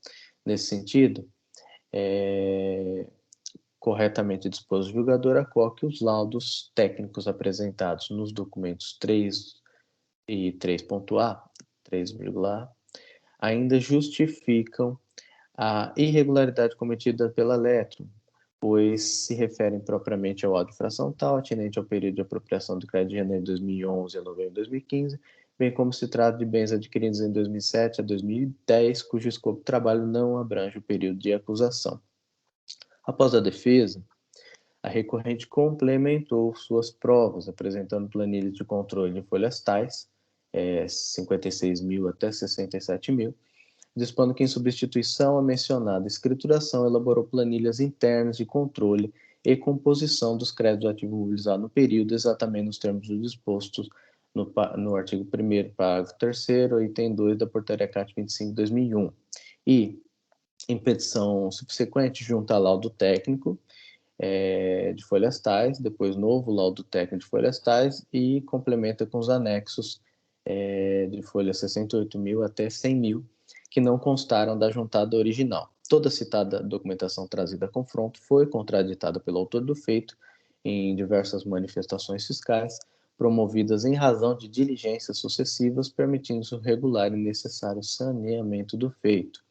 Nesse sentido, corretamente dispôs o julgador a qual que os laudos técnicos apresentados nos documentos 3 e 3.a, 3,a, ainda justificam a irregularidade cometida pela Eletro, pois se referem propriamente ao auto de infração tal, atinente ao período de apropriação do crédito de janeiro de 2011 a novembro de 2015, bem como se trata de bens adquiridos em 2007 a 2010, cujo escopo de trabalho não abrange o período de acusação. Após a defesa, a recorrente complementou suas provas, apresentando planilhas de controle de folhas tais, 56.000 até 67.000, dispondo que, em substituição à mencionada escrituração, elaborou planilhas internas de controle e composição dos créditos ativos mobilizados no período, exatamente nos termos dispostos no artigo 1º, parágrafo 3º, item 2 da Portaria CAT 25/2001. E, em petição subsequente, junta laudo técnico de folhas tais, depois novo laudo técnico de folhas tais e complementa com os anexos de folhas 68.000 até 100.000, que não constaram da juntada original. Toda citada documentação trazida a confronto foi contraditada pelo autor do feito em diversas manifestações fiscais, promovidas em razão de diligências sucessivas, permitindo-se o regular e necessário saneamento do feito.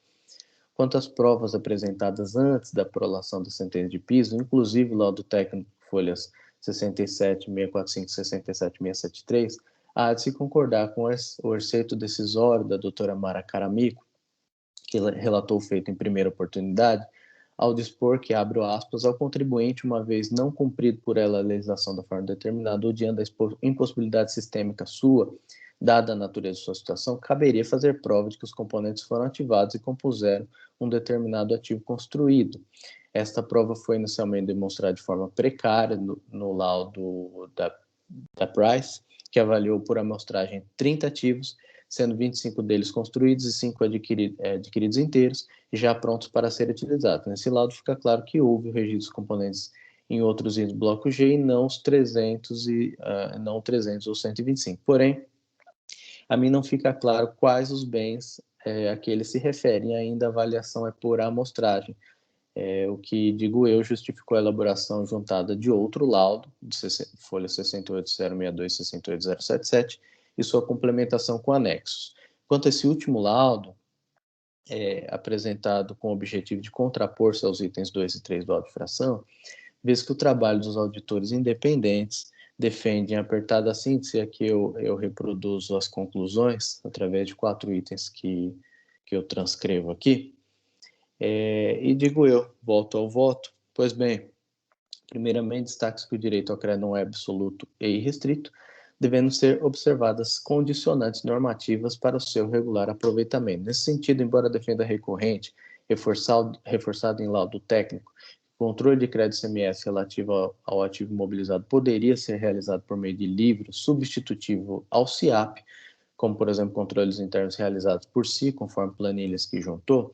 Quanto às provas apresentadas antes da prolação da sentença de piso, inclusive o laudo técnico, folhas 67, 645 e 67, 673, há de se concordar com o excerto decisório da doutora Mara Caramico, que relatou o feito em primeira oportunidade, ao dispor que, abro aspas, ao contribuinte, uma vez não cumprido por ela a legislação da forma determinada ou diante da impossibilidade sistêmica sua, dada a natureza de sua situação, caberia fazer prova de que os componentes foram ativados e compuseram um determinado ativo construído. Esta prova foi inicialmente demonstrada de forma precária no laudo da Price, que avaliou por amostragem 30 ativos, sendo 25 deles construídos e 5 adquiridos inteiros, já prontos para serem utilizados. Nesse laudo fica claro que houve o registro dos componentes em outros itens do bloco G e não os 300 ou 125. Porém, a mim não fica claro quais os bens a que eles se referem, ainda a avaliação é por amostragem. O que, digo eu, justificou a elaboração juntada de outro laudo, de folha 68062 e 68077, e sua complementação com anexos. Quanto a esse último laudo, apresentado com o objetivo de contrapor-se aos itens 2 e 3 do auto de fração, vê-se que o trabalho dos auditores independentes defende, em apertada síntese, aqui eu reproduzo as conclusões, através de 4 itens que eu transcrevo aqui, e digo eu, volto ao voto, pois bem, primeiramente destaque-se que o direito ao crédito não é absoluto e irrestrito, devendo ser observadas condicionantes normativas para o seu regular aproveitamento. Nesse sentido, embora a defenda recorrente, reforçado em laudo técnico, o controle de crédito CMS relativo ao ativo imobilizado poderia ser realizado por meio de livro substitutivo ao CIAP, como, por exemplo, controles internos realizados por si, conforme planilhas que juntou,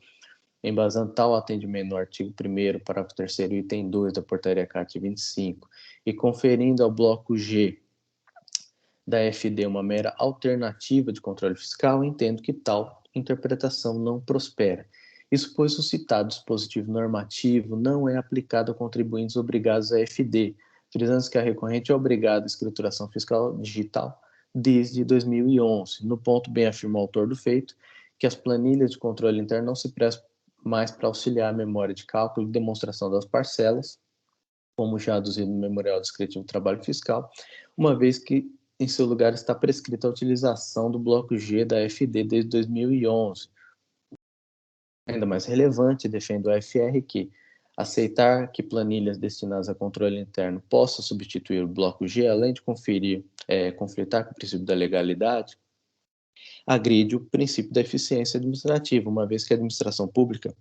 embasando tal atendimento no artigo 1º, parágrafo 3º, item 2 da portaria CAT 25, e conferindo ao bloco G da FD uma mera alternativa de controle fiscal, entendo que tal interpretação não prospera. Isso pois o citado dispositivo normativo não é aplicado a contribuintes obrigados à FD, frisando que a recorrente é obrigada à escrituração fiscal digital desde 2011. No ponto, bem afirma o autor do feito, que as planilhas de controle interno não se prestam mais para auxiliar a memória de cálculo e demonstração das parcelas, como já aduzido no Memorial Descritivo do Trabalho Fiscal, uma vez que em seu lugar está prescrita a utilização do bloco G da FD desde 2011. Ainda mais relevante, defende o FR que aceitar que planilhas destinadas a controle interno possam substituir o bloco G, além de conflitar com o princípio da legalidade, agride o princípio da eficiência administrativa, uma vez que a administração pública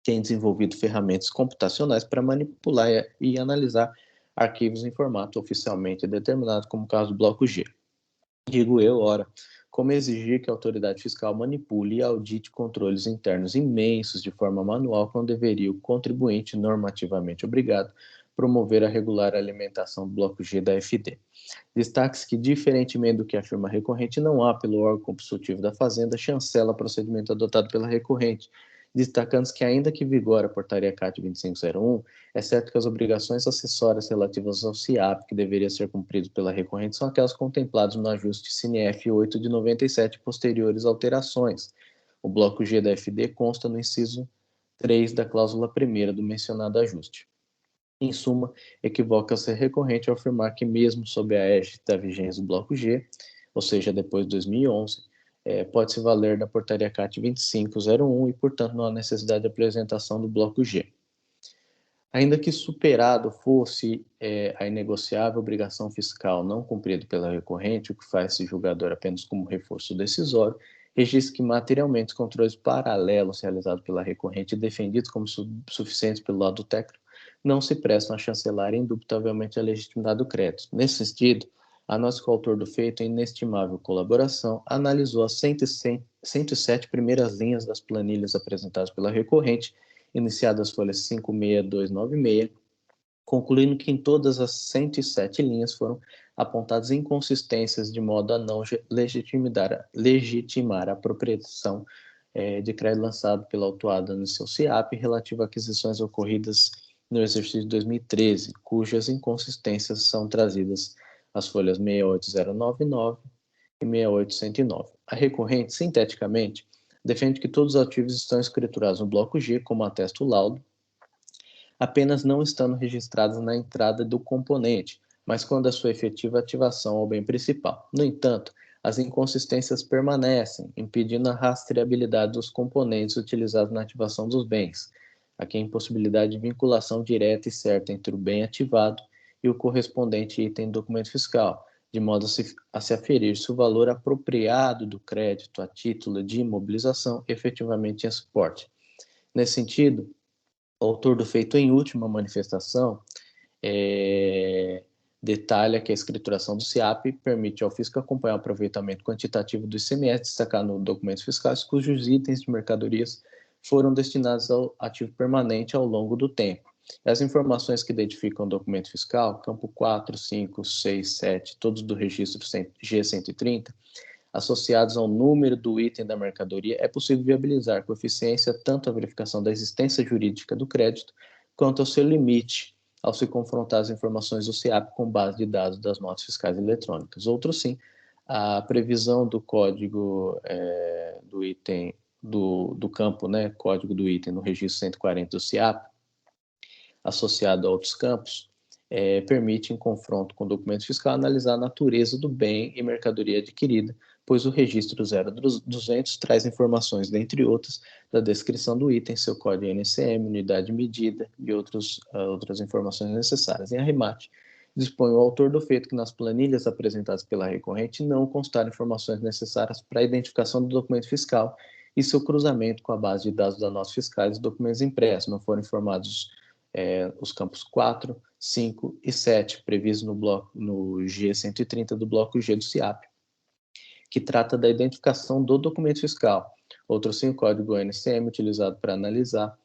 tem desenvolvido ferramentas computacionais para manipular e analisar arquivos em formato oficialmente determinado, como o caso do bloco G. Digo eu, ora, como exigir que a autoridade fiscal manipule e audite controles internos imensos de forma manual, quando deveria o contribuinte normativamente obrigado promover a regular alimentação do bloco G da FD. Destaque-se que, diferentemente do que afirma a recorrente, não há, pelo órgão consultivo da Fazenda, chancela procedimento adotado pela recorrente, destacando-se que, ainda que vigore a portaria CAT 2501, é certo que as obrigações acessórias relativas ao CIAP, que deveria ser cumprido pela recorrente, são aquelas contempladas no ajuste CINEF 8 de 97 posteriores alterações. O bloco G da FD consta no inciso 3 da cláusula 1ª do mencionado ajuste. Em suma, equivoca-se a recorrente ao afirmar que, mesmo sob a égide da vigência do bloco G, ou seja, depois de 2011, pode-se valer da portaria CAT 2501 e, portanto, não há necessidade de apresentação do bloco G. Ainda que superado fosse a inegociável obrigação fiscal não cumprida pela recorrente, o que faz-se julgador apenas como reforço decisório, registra que materialmente os controles paralelos realizados pela recorrente e defendidos como suficientes pelo lado técnico não se prestam a chancelar indubitavelmente a legitimidade do crédito. Nesse sentido, Anote que o autor do feito, em inestimável colaboração, analisou as 107 primeiras linhas das planilhas apresentadas pela recorrente, iniciadas as folhas 56296, concluindo que em todas as 107 linhas foram apontadas inconsistências de modo a não legitimar a apropriação de crédito lançado pela autuada no seu CIAP relativo a aquisições ocorridas no exercício de 2013, cujas inconsistências são trazidas às folhas 68099 e 68109. A recorrente, sinteticamente, defende que todos os ativos estão escriturados no bloco G, como atesta o laudo, apenas não estando registrados na entrada do componente, mas quando a sua efetiva ativação ao bem principal. No entanto, as inconsistências permanecem, impedindo a rastreabilidade dos componentes utilizados na ativação dos bens. Aqui a impossibilidade de vinculação direta e certa entre o bem ativado e o correspondente item do documento fiscal, de modo a se aferir se o valor apropriado do crédito a título de imobilização efetivamente tinha suporte. Nesse sentido, o autor do feito em última manifestação detalha que a escrituração do CIAP permite ao fisco acompanhar o aproveitamento quantitativo do ICMS destacado no documentos fiscais cujos itens de mercadorias foram destinados ao ativo permanente ao longo do tempo. E as informações que identificam o documento fiscal, campo 4, 5, 6, 7, todos do registro G130, associados ao número do item da mercadoria, é possível viabilizar com eficiência tanto a verificação da existência jurídica do crédito, quanto ao seu limite, ao se confrontar as informações do CIAP com base de dados das notas fiscais eletrônicas. Outro sim, a previsão do código do item, do campo, código do item no registro 140 do CIAP, associado a outros campos, permite, em confronto com o documento fiscal, analisar a natureza do bem e mercadoria adquirida, pois o registro 0200 traz informações, dentre outras, da descrição do item, seu código NCM, unidade de medida e outras informações necessárias. Em arremate, dispõe o autor do feito que nas planilhas apresentadas pela recorrente não constaram informações necessárias para a identificação do documento fiscal e seu cruzamento com a base de dados da nota fiscais e documentos impressos. Não foram informados os campos 4, 5 e 7, previstos no G130 do bloco G do CIAP, que trata da identificação do documento fiscal. Outro sim, o código NCM, utilizado para analisar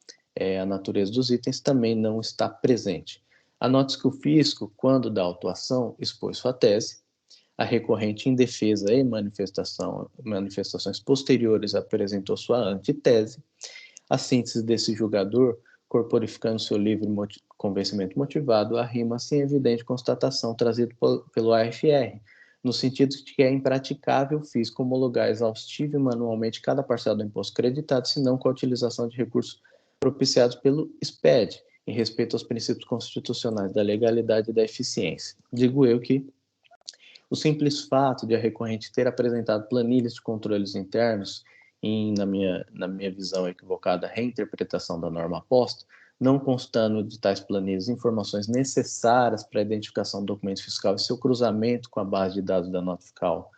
a natureza dos itens, também não está presente. Anote que o fisco, quando da autuação, expôs sua tese, a recorrente em defesa e manifestações posteriores apresentou sua antitese, a síntese desse julgador, corporificando seu livre convencimento motivado, arrima-se em evidente constatação trazida pelo AFR, no sentido de que é impraticável o fisco homologar exaustivo e manualmente cada parcela do imposto creditado, senão com a utilização de recursos propiciados pelo SPED, em respeito aos princípios constitucionais da legalidade e da eficiência. Digo eu que o simples fato de a recorrente ter apresentado planilhas de controles internos na minha visão equivocada, reinterpretação da norma aposta, não constando de tais planilhas informações necessárias para a identificação do documento fiscal e seu cruzamento com a base de dados da nota fiscal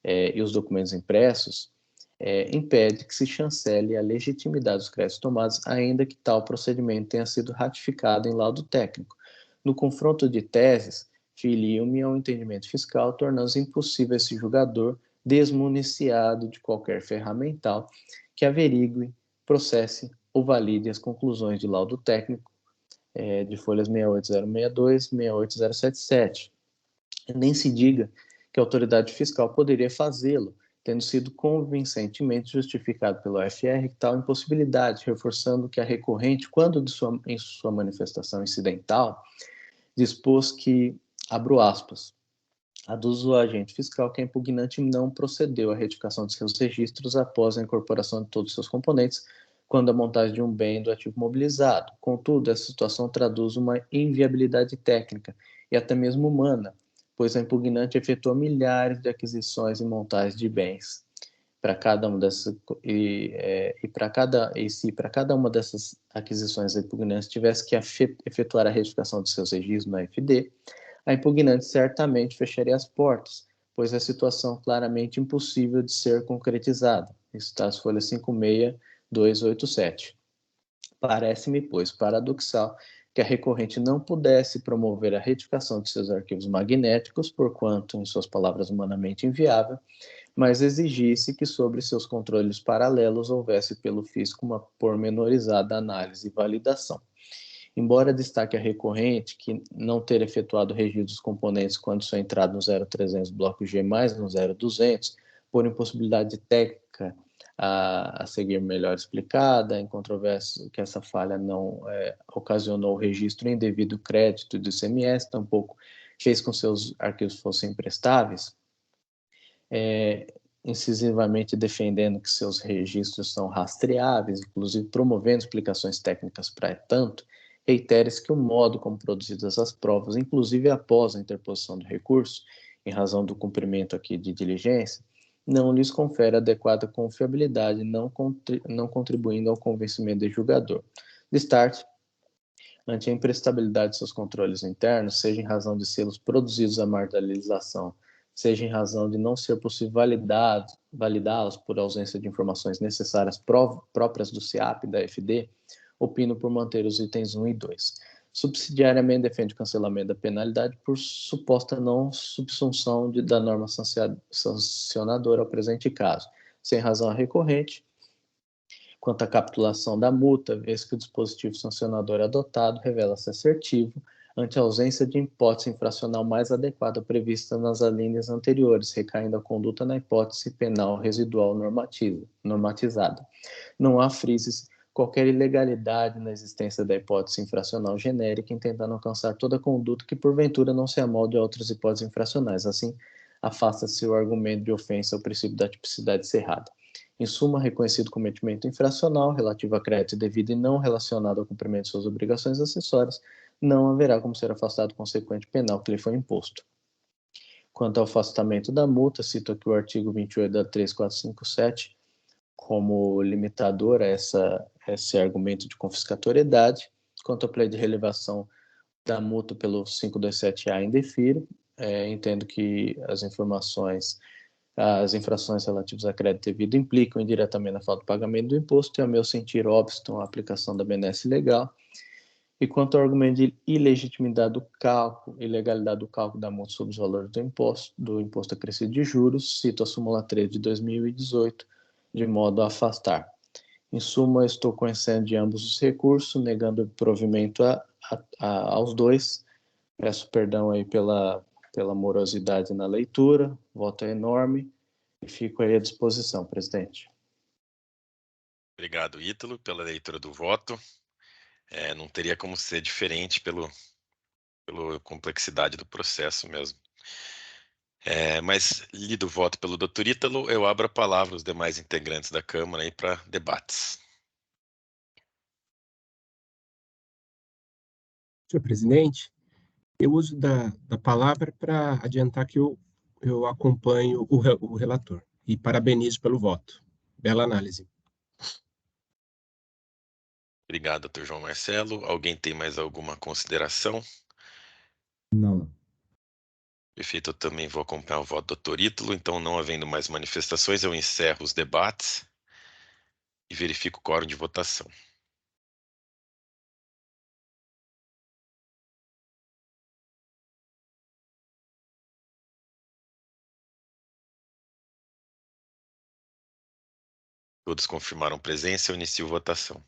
e os documentos impressos, impede que se chancele a legitimidade dos créditos tomados, ainda que tal procedimento tenha sido ratificado em laudo técnico. No confronto de teses, filio-me ao entendimento fiscal, tornando-se impossível esse julgador desmuniciado de qualquer ferramental que averigue, processe ou valide as conclusões de laudo técnico de folhas 68062 e 68077. Nem se diga que a autoridade fiscal poderia fazê-lo, tendo sido convincentemente justificado pelo FR tal impossibilidade, reforçando que a recorrente, quando em sua manifestação incidental, dispôs que, abro aspas, aduzo o agente fiscal que a impugnante não procedeu à retificação de seus registros após a incorporação de todos os seus componentes, quando a montagem de um bem do ativo mobilizado. Contudo, essa situação traduz uma inviabilidade técnica e até mesmo humana, pois a impugnante efetua milhares de aquisições e montagens de bens. Para cada uma dessas se para cada uma dessas aquisições a impugnante tivesse que efetuar a retificação de seus registros na FD, a impugnante certamente fecharia as portas, pois é a situação claramente impossível de ser concretizada. Isso está as folhas 56287. Parece-me, pois, paradoxal que a recorrente não pudesse promover a retificação de seus arquivos magnéticos, porquanto, em suas palavras, humanamente inviável, mas exigisse que sobre seus controles paralelos houvesse pelo físico uma pormenorizada análise e validação. Embora destaque a recorrente que não ter efetuado registro dos componentes quando sua entrada no 0300 bloco G mais no 0200, por impossibilidade técnica a seguir melhor explicada, em controvérsia que essa falha não ocasionou o registro indevido crédito do ICMS, tampouco fez com que seus arquivos fossem imprestáveis, incisivamente defendendo que seus registros são rastreáveis, inclusive promovendo explicações técnicas para tanto, reitere-se que o modo como produzidas as provas, inclusive após a interposição do recurso, em razão do cumprimento aqui de diligência, não lhes confere adequada confiabilidade, não contribuindo ao convencimento do julgador. De start, ante a imprestabilidade de seus controles internos, seja em razão de selos produzidos à marginalização, seja em razão de não ser possível validá-los por ausência de informações necessárias próprias do CIAP e da FD, opino por manter os itens 1 e 2. Subsidiariamente, defende o cancelamento da penalidade por suposta não subsunção da norma sancionadora ao presente caso, sem razão recorrente. Quanto à capitulação da multa, vez que o dispositivo sancionador adotado revela-se assertivo ante a ausência de hipótese infracional mais adequada prevista nas alíneas anteriores, recaindo a conduta na hipótese penal residual normatizada. Não há frises qualquer ilegalidade na existência da hipótese infracional genérica, intentando alcançar toda conduta que porventura não se amolde a outras hipóteses infracionais. Assim, afasta-se o argumento de ofensa ao princípio da tipicidade cerrada. Em suma, reconhecido cometimento infracional relativo a crédito devido e não relacionado ao cumprimento de suas obrigações acessórias, não haverá como ser afastado o consequente penal que lhe foi imposto. Quanto ao afastamento da multa, cito aqui o artigo 28 da 3457 como limitador a esse argumento de confiscatoriedade. Quanto à play de relevação da multa pelo 527A, indefiro. Entendo que as infrações relativas a crédito devido implicam indiretamente na falta de pagamento do imposto e, ao meu sentir, obstam a aplicação da benesse legal. E quanto ao argumento de ilegitimidade do cálculo, ilegalidade do cálculo da multa sobre os valores do imposto acrescido de juros, cito a súmula 3 de 2018, de modo a afastar. Em suma, estou conhecendo de ambos os recursos, negando o provimento aos dois. Peço perdão aí pela morosidade na leitura, o voto é enorme e fico aí à disposição, presidente. Obrigado, Ítalo, pela leitura do voto. Não teria como ser diferente pela complexidade do processo mesmo. Mas, lido o voto pelo Dr. Ítalo, eu abro a palavra aos demais integrantes da Câmara aí para debates. Senhor presidente, eu uso da palavra para adiantar que eu acompanho o relator e parabenizo pelo voto. Bela análise. Obrigado, Dr. João Marcelo. Alguém tem mais alguma consideração? Não. Perfeito, eu também vou acompanhar o voto do Dr. Ítalo, então, não havendo mais manifestações, eu encerro os debates e verifico o quórum de votação. Todos confirmaram presença, eu inicio a votação.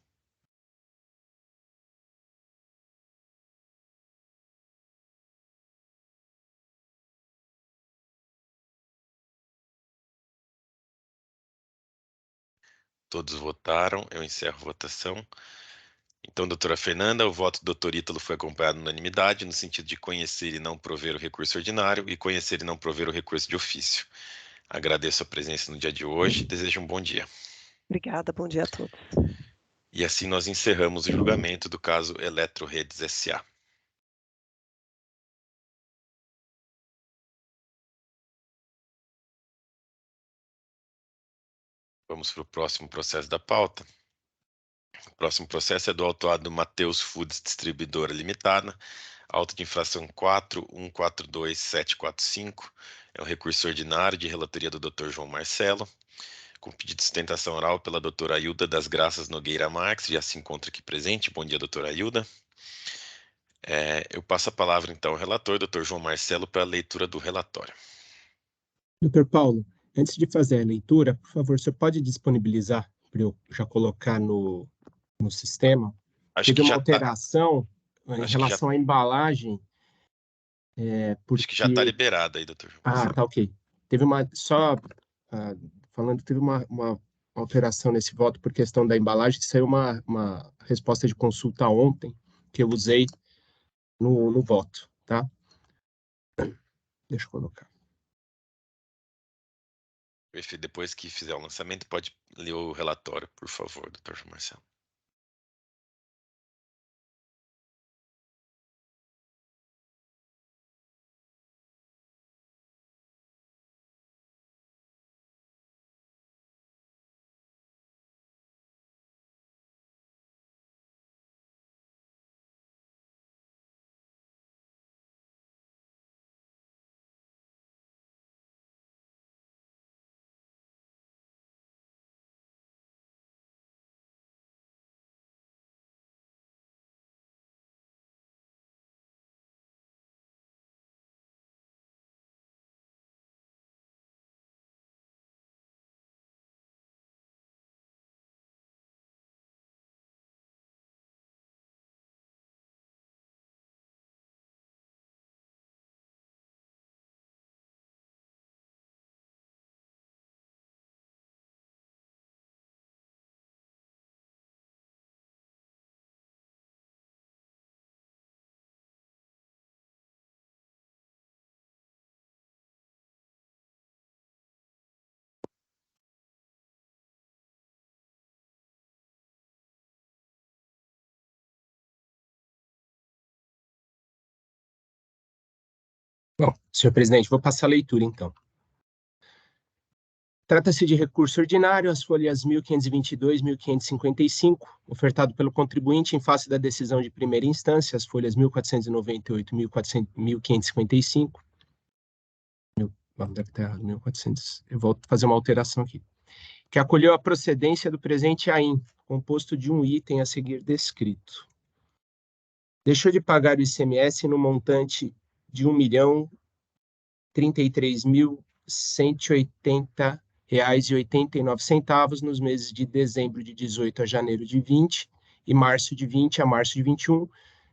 Todos votaram, eu encerro a votação. Então, doutora Fernanda, o voto do Dr. Ítalo foi acompanhado na unanimidade, no sentido de conhecer e não prover o recurso ordinário e conhecer e não prover o recurso de ofício. Agradeço a presença no dia de hoje e desejo um bom dia. Obrigada, bom dia a todos. E assim nós encerramos o julgamento do caso Eletroredes S.A. Vamos para o próximo processo da pauta. O próximo processo é do autuado Mateus Foods Distribuidora Limitada, auto de infração 4142745, é um recurso ordinário de relatoria do Dr. João Marcelo, com pedido de sustentação oral pela doutora Ailda das Graças Nogueira Marques, já se encontra aqui presente. Bom dia, doutora Ailda. Eu passo a palavra, então, ao relator, Dr. João Marcelo, para a leitura do relatório. Dr. Paulo, antes de fazer a leitura, por favor, você pode disponibilizar para eu já colocar no sistema? Acho Teve que uma já está. alteração em relação à embalagem, Acho que já está porque... liberada aí, doutor João Marcelo. tá ok. Teve uma, teve uma alteração nesse voto por questão da embalagem, saiu uma resposta de consulta ontem, que eu usei no voto, tá? Deixa eu colocar. Depois que fizer o lançamento, pode ler o relatório, por favor, doutor João Marcelo. Bom, senhor presidente, vou passar a leitura, então. Trata-se de recurso ordinário, as folhas 1522 e 1555, ofertado pelo contribuinte em face da decisão de primeira instância, as folhas 1498 e 1555. Deve estar errado, 1400. Eu vou fazer uma alteração aqui. Que acolheu a procedência do presente AIM, composto de um item a seguir descrito. Deixou de pagar o ICMS no montante de R$ 1.033.180,89 nos meses de dezembro de 18 a janeiro de 20 e março de 20 a março de 21,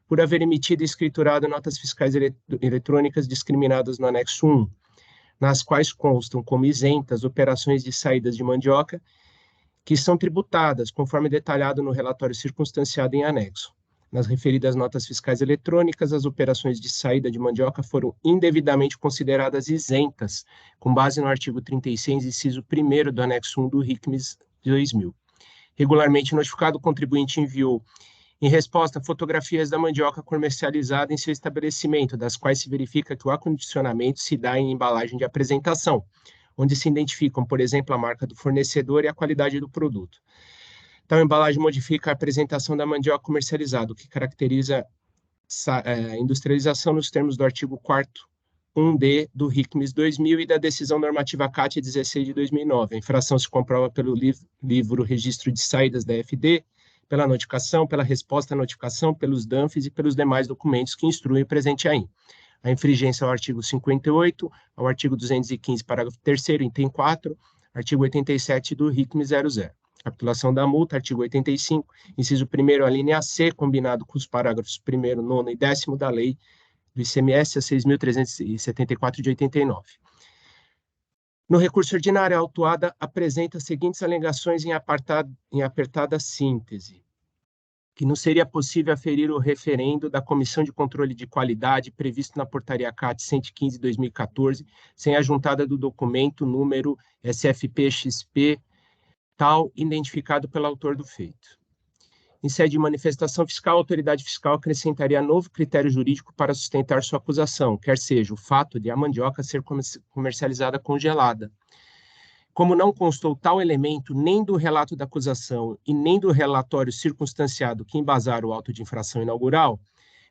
por haver emitido e escriturado notas fiscais eletrônicas discriminadas no anexo 1, nas quais constam como isentas operações de saídas de mandioca, que são tributadas, conforme detalhado no relatório circunstanciado em anexo. Nas referidas notas fiscais eletrônicas, as operações de saída de mandioca foram indevidamente consideradas isentas, com base no artigo 36, inciso 1º do anexo 1 do RICMES 2000. Regularmente notificado, o contribuinte enviou, em resposta, fotografias da mandioca comercializada em seu estabelecimento, das quais se verifica que o acondicionamento se dá em embalagem de apresentação, onde se identificam, por exemplo, a marca do fornecedor e a qualidade do produto. Tal embalagem modifica a apresentação da mandioca comercializada, o que caracteriza a industrialização nos termos do artigo 4º 1D do RICMES 2000 e da decisão normativa CAT 16 de 2009. A infração se comprova pelo livro Registro de Saídas da FD, pela notificação, pela resposta à notificação, pelos DANFs e pelos demais documentos que instruem o presente AIM. A infringência ao artigo 58, ao artigo 215, parágrafo 3º, item 4, artigo 87 do RICMES 00. Capitulação da multa, artigo 85, inciso 1º, a linha C, combinado com os parágrafos 1º, 9º e 10º da lei do ICMS a 6.374 de 89. No recurso ordinário, a autuada apresenta as seguintes alegações em apertada síntese: que não seria possível aferir o referendo da Comissão de Controle de Qualidade previsto na Portaria CAT 115/2014, sem a juntada do documento número SFP-XP, tal identificado pelo autor do feito. Em sede de manifestação fiscal, a autoridade fiscal acrescentaria novo critério jurídico para sustentar sua acusação, quer seja o fato de a mandioca ser comercializada congelada. Como não constou tal elemento nem do relato da acusação e nem do relatório circunstanciado que embasaram o auto de infração inaugural,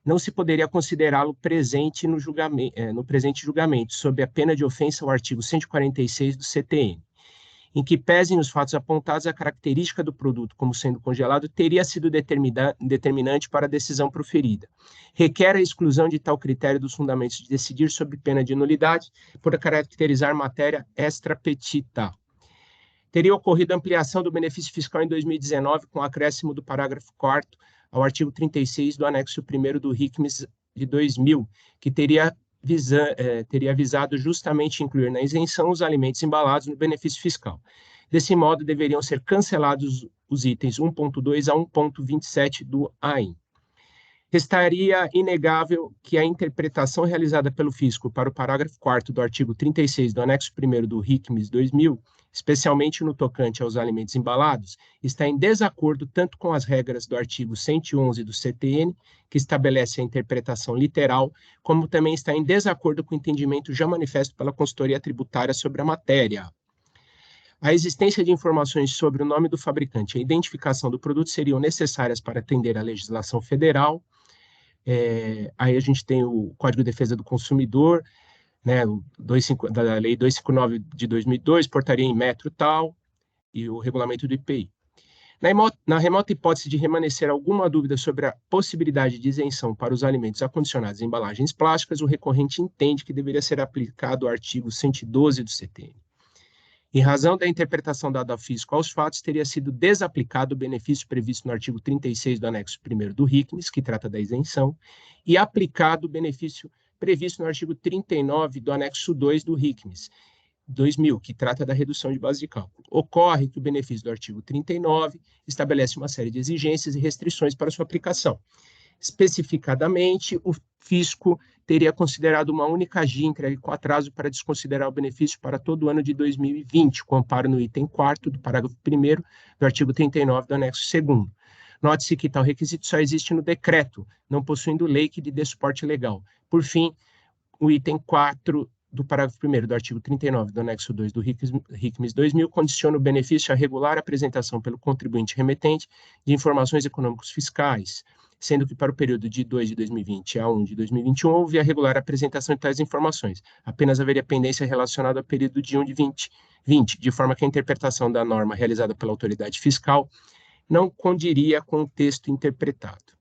não se poderia considerá-lo presente no presente julgamento, sob a pena de ofensa ao artigo 146 do CTN. em que pesem os fatos apontados, a característica do produto como sendo congelado teria sido determinante para a decisão proferida. Requer a exclusão de tal critério dos fundamentos de decidir sob pena de nulidade por caracterizar matéria extra petita. Teria ocorrido ampliação do benefício fiscal em 2019 com o acréscimo do parágrafo 4º ao artigo 36 do anexo 1º do RICMES de 2000, que teria visado justamente incluir na isenção os alimentos embalados no benefício fiscal. Desse modo, deveriam ser cancelados os itens 1.2 a 1.27 do AIN. Restaria inegável que a interpretação realizada pelo fisco para o parágrafo 4º do artigo 36 do anexo 1º do RICMES 2000, especialmente no tocante aos alimentos embalados, está em desacordo tanto com as regras do artigo 111 do CTN, que estabelece a interpretação literal, como também está em desacordo com o entendimento já manifesto pela consultoria tributária sobre a matéria. A existência de informações sobre o nome do fabricante e a identificação do produto seriam necessárias para atender à legislação federal. Aí a gente tem o Código de Defesa do Consumidor, né, da Lei 259 de 2002, portaria em metro tal, e o regulamento do IPI. Na remota hipótese de remanescer alguma dúvida sobre a possibilidade de isenção para os alimentos acondicionados em embalagens plásticas, o recorrente entende que deveria ser aplicado o artigo 112 do CTN. Em razão da interpretação dada ao fisco aos fatos, teria sido desaplicado o benefício previsto no artigo 36 do anexo 1º do RICMES, que trata da isenção, e aplicado o benefício previsto no artigo 39 do anexo 2 do RICMES 2000, que trata da redução de base de cálculo. Ocorre que o benefício do artigo 39 estabelece uma série de exigências e restrições para sua aplicação. Especificadamente, o fisco teria considerado uma única AGI entregue com atraso para desconsiderar o benefício para todo o ano de 2020, com amparo no item 4º do parágrafo 1º do artigo 39 do anexo 2º. Note-se que tal requisito só existe no decreto, não possuindo lei que lhe dê suporte legal. Por fim, o item 4 do parágrafo 1º do artigo 39 do anexo 2 do RICMES 2000 condiciona o benefício à regular apresentação pelo contribuinte remetente de informações econômicos fiscais, sendo que para o período de 2 de 2020 a 1 de 2021 houve a regular apresentação de tais informações. Apenas haveria pendência relacionada ao período de 1 de 2020, de forma que a interpretação da norma realizada pela autoridade fiscal não condiria com o texto interpretado.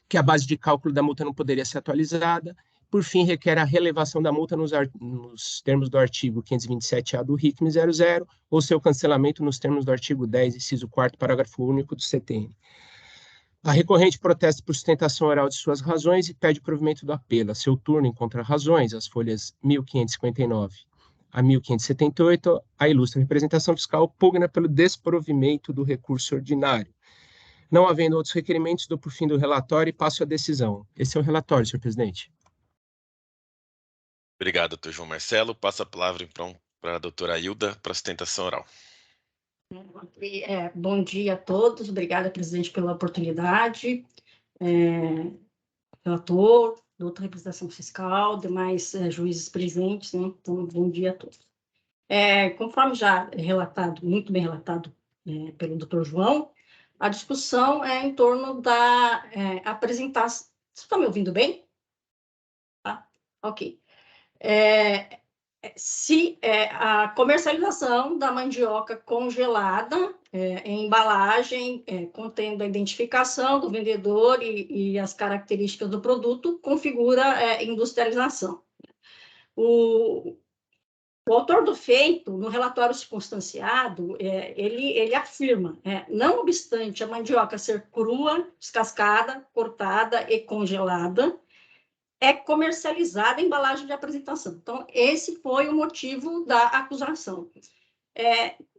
Que a base de cálculo da multa não poderia ser atualizada. Por fim, requer a relevação da multa nos termos do artigo 527-A do RICMES 00 ou seu cancelamento nos termos do artigo 10, inciso 4º, parágrafo único do CTN. A recorrente protesta por sustentação oral de suas razões e pede provimento do apelo. A seu turno, em contra-razões, as folhas 1559 a 1578, a ilustre representação fiscal pugna pelo desprovimento do recurso ordinário. Não havendo outros requerimentos, dou por fim do relatório e passo a decisão. Esse é o relatório, senhor presidente. Obrigado, doutor João Marcelo. Passo a palavra, então, para a doutora Hilda, para a sustentação oral. Bom dia a todos, obrigada, presidente, pela oportunidade, relator, doutora representação fiscal, demais juízes presentes, né? Então, bom dia a todos. Conforme já relatado, muito bem relatado pelo doutor João, a discussão é em torno da apresentação... Vocês estão me ouvindo bem? Tá? Ok. Se a comercialização da mandioca congelada em embalagem, contendo a identificação do vendedor e as características do produto, configura industrialização. O autor do feito, no relatório circunstanciado, ele afirma, não obstante a mandioca ser crua, descascada, cortada e congelada, é comercializada em embalagem de apresentação. Então, esse foi o motivo da acusação.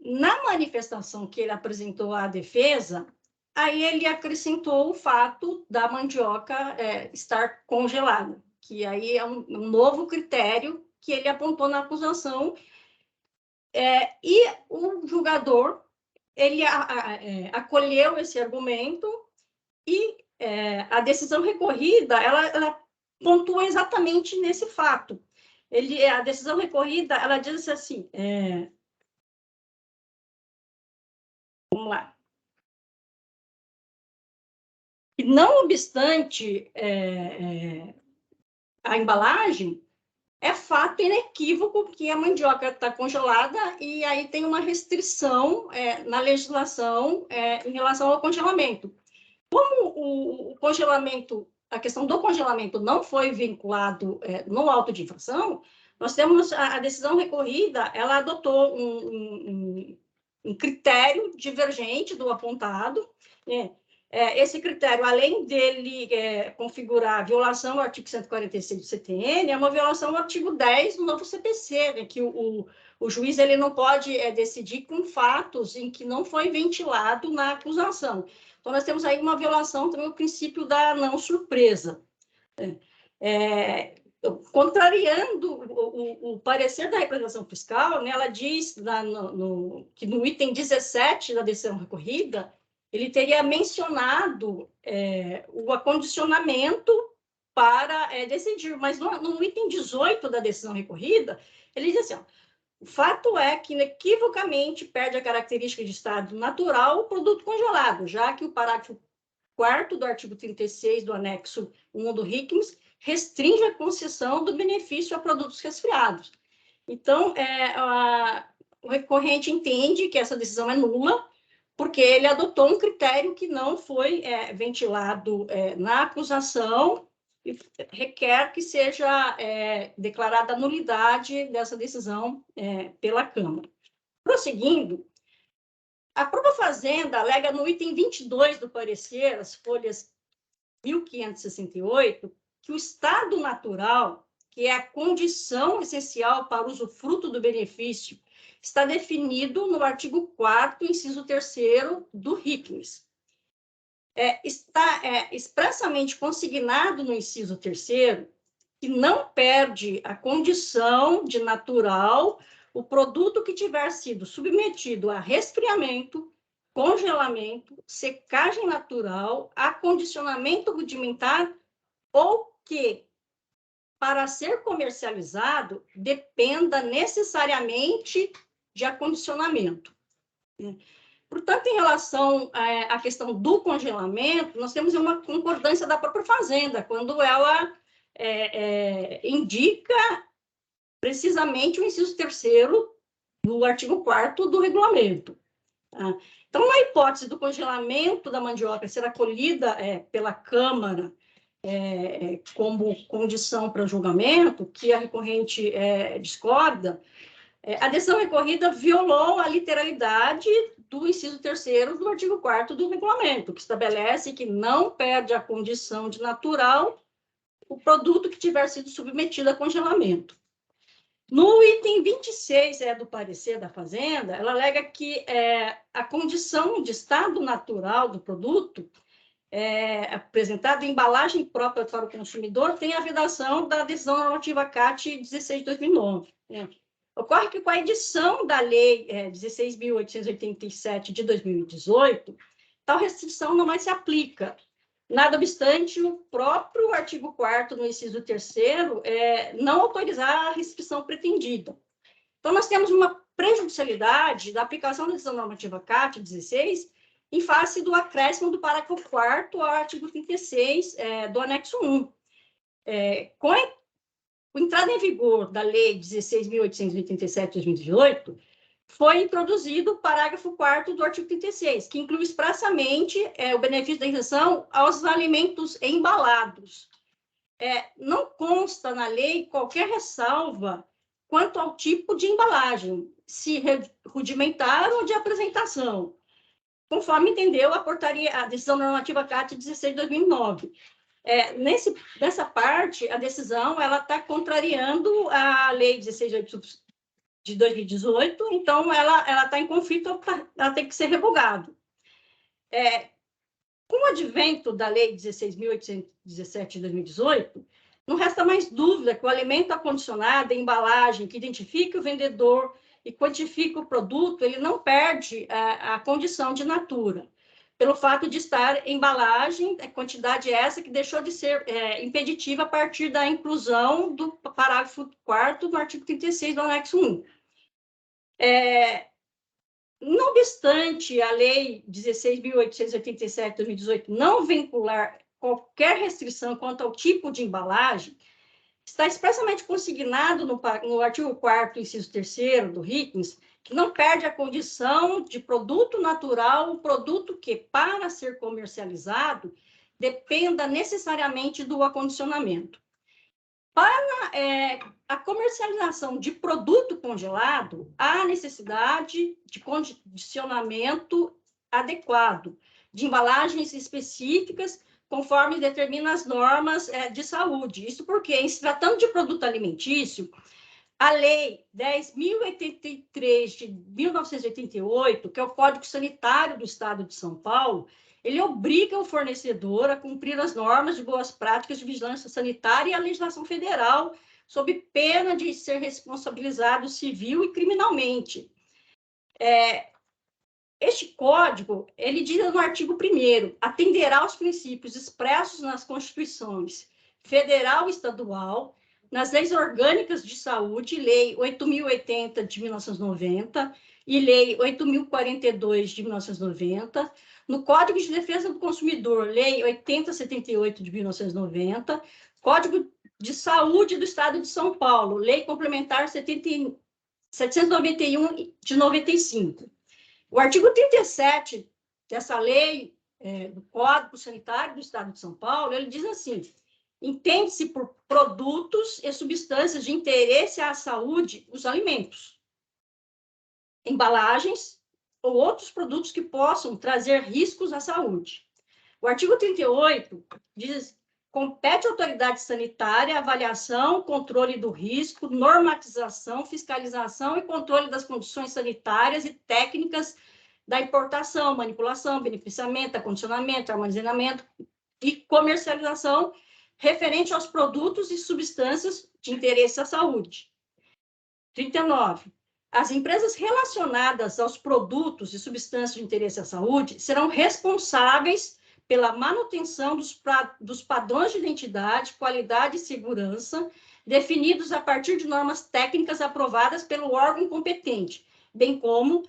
Na manifestação que ele apresentou à defesa, aí ele acrescentou o fato da mandioca estar congelada, que aí é um novo critério que ele apontou na acusação, e o julgador, ele acolheu esse argumento e a decisão recorrida, ela pontua exatamente nesse fato. A decisão recorrida, ela diz assim, vamos lá. E não obstante a embalagem, é fato inequívoco que a mandioca está congelada e aí tem uma restrição na legislação em relação ao congelamento. Como o congelamento, a questão do congelamento não foi vinculado no auto de infração, nós temos a decisão recorrida, ela adotou um critério divergente do apontado, né? Esse critério, além dele configurar a violação ao artigo 146 do CTN, é uma violação ao artigo 10 do novo CPC, né, que o juiz ele não pode decidir com fatos em que não foi ventilado na acusação. Então, nós temos aí uma violação também do princípio da não surpresa. Contrariando o parecer da representação fiscal, né, ela diz que no item 17 da decisão recorrida, ele teria mencionado o acondicionamento para decidir, mas no item 18 da decisão recorrida, ele diz assim, ó, o fato é que inequivocamente perde a característica de estado natural o produto congelado, já que o parágrafo 4º do artigo 36 do anexo 1 do RICMS restringe a concessão do benefício a produtos resfriados. Então, o recorrente entende que essa decisão é nula, porque ele adotou um critério que não foi ventilado na acusação e requer que seja declarada a nulidade dessa decisão pela Câmara. Prosseguindo, a própria Fazenda alega no item 22 do parecer, as folhas 1568, que o estado natural, que é a condição essencial para o usufruto do benefício, está definido no artigo 4º, inciso 3º do RICMS. Está expressamente consignado no inciso 3º que não perde a condição de natural o produto que tiver sido submetido a resfriamento, congelamento, secagem natural, acondicionamento rudimentar ou que, para ser comercializado, dependa necessariamente de acondicionamento. Portanto, em relação à questão do congelamento, nós temos uma concordância da própria Fazenda, quando ela indica precisamente o inciso 3º do artigo 4º do regulamento. Então, na hipótese do congelamento da mandioca ser acolhida pela Câmara como condição para julgamento, que a recorrente discorda, a decisão recorrida violou a literalidade do inciso 3º do artigo 4º do regulamento, que estabelece que não perde a condição de natural o produto que tiver sido submetido a congelamento. No item 26 do parecer da Fazenda, ela alega que a condição de estado natural do produto apresentado em embalagem própria para o consumidor tem a vedação da decisão normativa CAT 16 de 2009. Ocorre que com a edição da Lei 16.887 de 2018, tal restrição não mais se aplica. Nada obstante, o próprio artigo 4º, no inciso 3º, não autorizar a restrição pretendida. Então, nós temos uma prejudicialidade da aplicação da decisão normativa CAT 16 em face do acréscimo do parágrafo 4º ao artigo 36 do anexo 1. Com a entrada em vigor da Lei 16.887 de 2018, foi introduzido o parágrafo 4º do artigo 36, que inclui expressamente o benefício da isenção aos alimentos embalados. Não consta na lei qualquer ressalva quanto ao tipo de embalagem, se rudimentar ou de apresentação, conforme entendeu a decisão normativa CAT 16 de 2009. Nessa parte, a decisão está contrariando a Lei 16.8 de 2018, então ela está em conflito, ela tem que ser revogada. Com o advento da Lei 16.817 de 2018, não resta mais dúvida que o alimento acondicionado, a embalagem que identifica o vendedor e quantifica o produto, ele não perde a condição de natura, pelo fato de estar em embalagem, a quantidade essa que deixou de ser impeditiva a partir da inclusão do parágrafo 4º do artigo 36 do anexo 1. Não obstante a Lei 16.887 de 2018 não vincular qualquer restrição quanto ao tipo de embalagem, está expressamente consignado no artigo 4º, inciso 3º do RICNS, que não perde a condição de produto natural o produto que, para ser comercializado, dependa necessariamente do acondicionamento. Para a comercialização de produto congelado, há necessidade de condicionamento adequado, de embalagens específicas, conforme determina as normas de saúde. Isso porque, em se tratando de produto alimentício, a Lei 10.083 de 1988, que é o Código Sanitário do Estado de São Paulo, ele obriga o fornecedor a cumprir as normas de boas práticas de vigilância sanitária e a legislação federal, sob pena de ser responsabilizado civil e criminalmente. Este código, ele diz no artigo 1º, atenderá aos princípios expressos nas Constituições Federal e Estadual, nas leis orgânicas de saúde, Lei 8.080 de 1990 e Lei 8.042 de 1990, no Código de Defesa do Consumidor, Lei 8078 de 1990, Código de Saúde do Estado de São Paulo, Lei Complementar 791 de 95. O artigo 37 dessa lei, do Código Sanitário do Estado de São Paulo, ele diz assim: entende-se por produtos e substâncias de interesse à saúde os alimentos, embalagens ou outros produtos que possam trazer riscos à saúde. O artigo 38 diz: compete à autoridade sanitária a avaliação, controle do risco, normatização, fiscalização e controle das condições sanitárias e técnicas da importação, manipulação, beneficiamento, acondicionamento, armazenamento e comercialização referente aos produtos e substâncias de interesse à saúde. 39. As empresas relacionadas aos produtos e substâncias de interesse à saúde serão responsáveis pela manutenção dos padrões de identidade, qualidade e segurança definidos a partir de normas técnicas aprovadas pelo órgão competente, bem como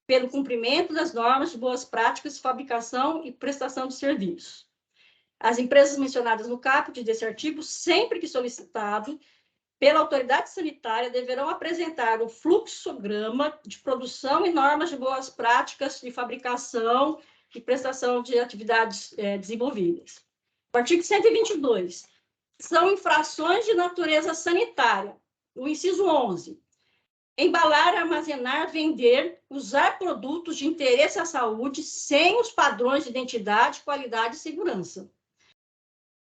pelo cumprimento das normas de boas práticas de fabricação e prestação de serviços. As empresas mencionadas no caput desse artigo, sempre que solicitado pela autoridade sanitária, deverão apresentar o fluxograma de produção e normas de boas práticas de fabricação e prestação de atividades desenvolvidas. O artigo 122. São infrações de natureza sanitária. O inciso 11. Embalar, armazenar, vender, usar produtos de interesse à saúde sem os padrões de identidade, qualidade e segurança.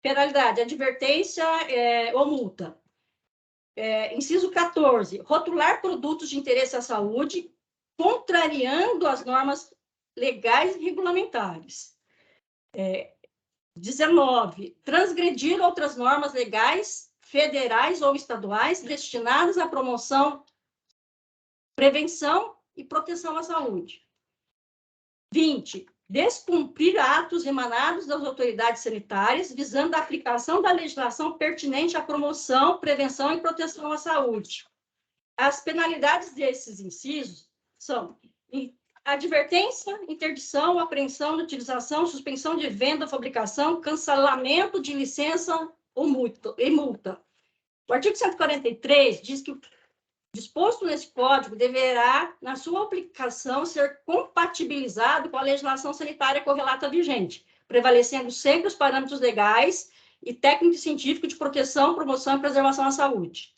Penalidade, advertência ou multa. Inciso 14, rotular produtos de interesse à saúde, contrariando as normas legais e regulamentares. 19, transgredir outras normas legais, federais ou estaduais, destinadas à promoção, prevenção e proteção à saúde. 20, descumprir atos emanados das autoridades sanitárias visando a aplicação da legislação pertinente à promoção, prevenção e proteção à saúde. As penalidades desses incisos são advertência, interdição, apreensão, utilização, suspensão de venda, fabricação, cancelamento de licença ou multa. O artigo 143 diz que o disposto nesse código deverá, na sua aplicação, ser compatibilizado com a legislação sanitária correlata vigente, prevalecendo sempre os parâmetros legais e técnico e científico de proteção, promoção e preservação à saúde.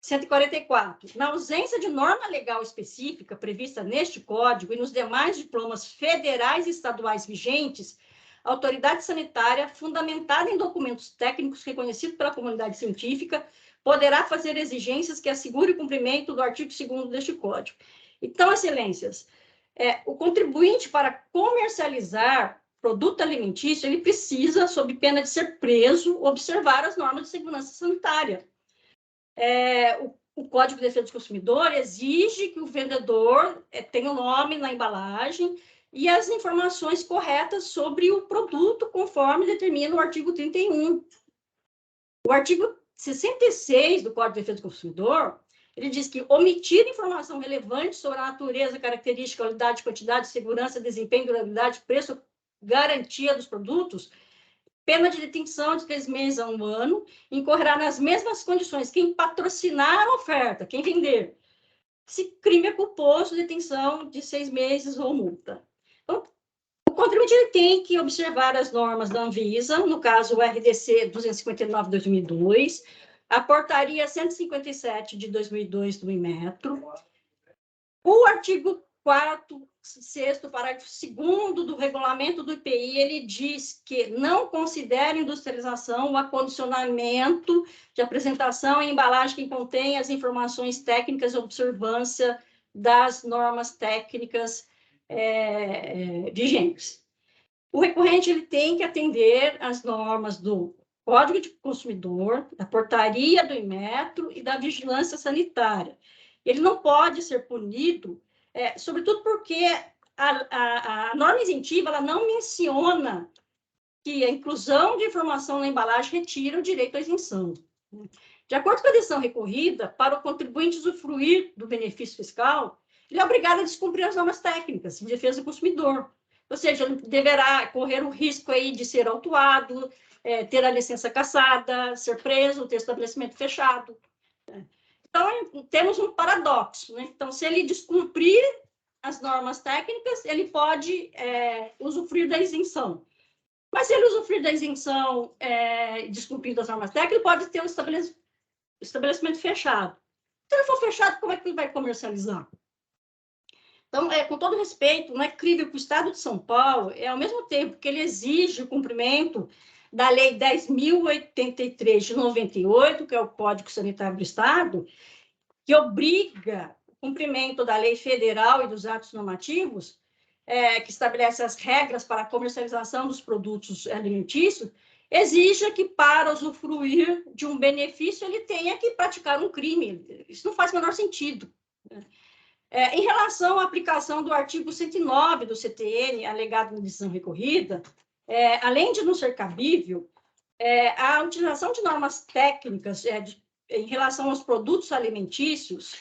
144. Na ausência de norma legal específica prevista neste código e nos demais diplomas federais e estaduais vigentes, a autoridade sanitária, fundamentada em documentos técnicos reconhecidos pela comunidade científica, poderá fazer exigências que assegurem o cumprimento do artigo 2º deste Código. Então, excelências, o contribuinte para comercializar produto alimentício, ele precisa, sob pena de ser preso, observar as normas de segurança sanitária. O Código de Defesa do Consumidor exige que o vendedor tenha o nome na embalagem e as informações corretas sobre o produto, conforme determina o artigo 31. O artigo 66 do Código de Defesa do Consumidor, ele diz que omitir informação relevante sobre a natureza, característica, qualidade, quantidade, segurança, desempenho, durabilidade, preço, garantia dos produtos, pena de detenção de 3 meses a 1 ano, incorrerá nas mesmas condições quem patrocinar a oferta, quem vender. Se crime é culposo, detenção de 6 meses ou multa. Então, o contribuinte ele tem que observar as normas da Anvisa, no caso o RDC 259/2002, a portaria 157 de 2002 do Inmetro, o artigo 4º, 6º, parágrafo 2º do regulamento do IPI, ele diz que não considera industrialização o acondicionamento de apresentação e embalagem que contém as informações técnicas de observância das normas técnicas vigentes. O recorrente ele tem que atender às normas do Código de Consumidor, da portaria do Inmetro e da vigilância sanitária. Ele não pode ser punido, sobretudo porque a norma isentiva ela não menciona que a inclusão de informação na embalagem retira o direito à isenção. De acordo com a decisão recorrida, para o contribuinte usufruir do benefício fiscal, ele é obrigado a descumprir as normas técnicas de defesa do consumidor. Ou seja, ele deverá correr o risco aí de ser autuado, ter a licença cassada, ser preso, ter estabelecimento fechado. Então, temos um paradoxo, né? Então, se ele descumprir as normas técnicas, ele pode usufruir da isenção. Mas se ele usufruir da isenção descumprindo as normas técnicas, ele pode ter um estabelecimento fechado. Se ele for fechado, como é que ele vai comercializar? Então, com todo respeito, não é crível que o Estado de São Paulo, ao mesmo tempo que ele exige o cumprimento da Lei 10.083 de 98, que é o Código Sanitário do Estado, que obriga o cumprimento da lei federal e dos atos normativos, que estabelece as regras para a comercialização dos produtos alimentícios, exija que, para usufruir de um benefício, ele tenha que praticar um crime. Isso não faz o menor sentido. Em relação à aplicação do artigo 109 do CTN, alegado na decisão recorrida, além de não ser cabível, a utilização de normas técnicas em relação aos produtos alimentícios,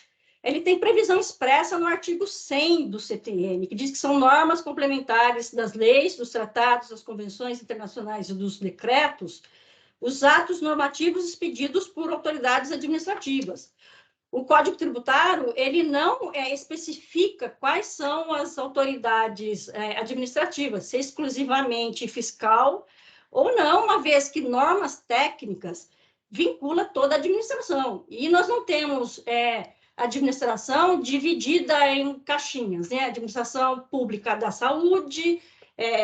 ele tem previsão expressa no artigo 100 do CTN, que diz que são normas complementares das leis, dos tratados, das convenções internacionais e dos decretos, os atos normativos expedidos por autoridades administrativas. O Código Tributário, ele não especifica quais são as autoridades administrativas, se exclusivamente fiscal ou não, uma vez que normas técnicas vincula toda a administração. E nós não temos administração dividida em caixinhas, né? Administração pública da saúde,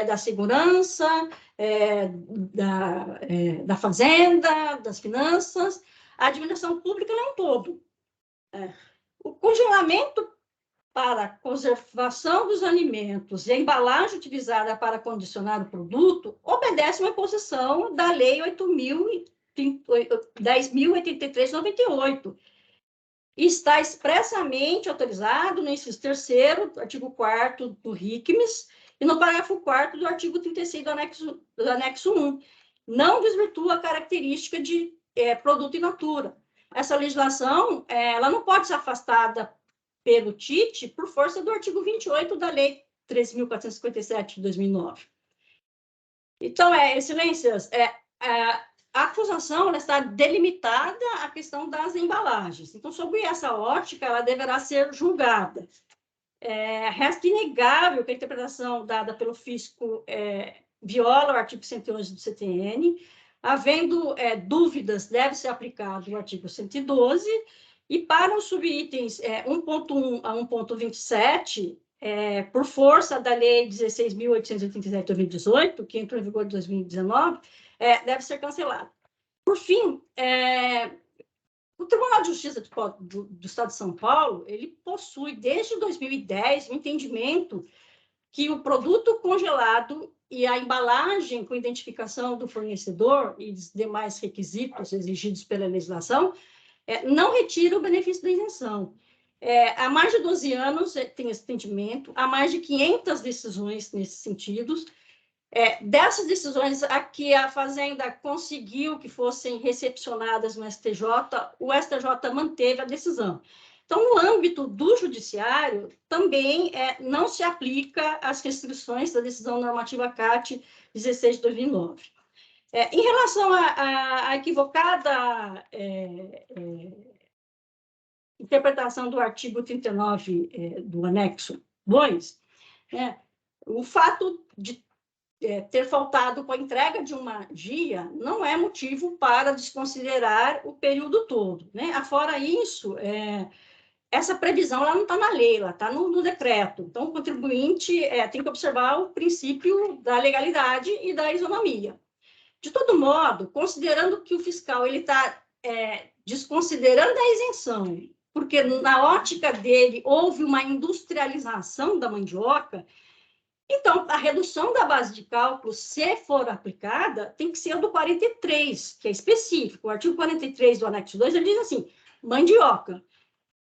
da segurança, da fazenda, das finanças. A administração pública é um todo. O congelamento para a conservação dos alimentos e a embalagem utilizada para condicionar o produto obedece uma imposição da Lei 10.083/98. Está expressamente autorizado no inciso 3º, artigo 4º do RICMES, e no parágrafo 4º do artigo 36 do anexo 1. Não desvirtua a característica de produto in natura. Essa legislação, ela não pode ser afastada pelo TIT por força do artigo 28 da Lei 13.457 de 2009. Então, excelências, a acusação está delimitada à questão das embalagens. Então, sob essa ótica, ela deverá ser julgada. Resta inegável que a interpretação dada pelo fisco viola o artigo 111 do CTN. Havendo dúvidas, deve ser aplicado o artigo 112, e para os subitens 1.1 a 1.27, por força da Lei 16.887 de 2018, que entrou em vigor em 2019, deve ser cancelado. Por fim, o Tribunal de Justiça do Estado de São Paulo, ele possui, desde 2010, um entendimento que o produto congelado e a embalagem com identificação do fornecedor e os demais requisitos exigidos pela legislação não retira o benefício da isenção. Há mais de 12 anos tem esse entendimento, há mais de 500 decisões nesses sentidos. Dessas decisões, a que a Fazenda conseguiu que fossem recepcionadas no STJ, o STJ manteve a decisão. Então, no âmbito do judiciário, também não se aplica as restrições da decisão normativa CAT 16 de 2009. Em relação à equivocada interpretação do artigo 39 do anexo 2, o fato de ter faltado com a entrega de uma guia não é motivo para desconsiderar o período todo, né? Afora isso, essa previsão ela não está na lei, ela está no decreto. Então, o contribuinte tem que observar o princípio da legalidade e da isonomia. De todo modo, considerando que o fiscal está desconsiderando a isenção, porque na ótica dele houve uma industrialização da mandioca, então, a redução da base de cálculo, se for aplicada, tem que ser do 43, que é específico. O artigo 43 do anexo 2, ele diz assim, mandioca.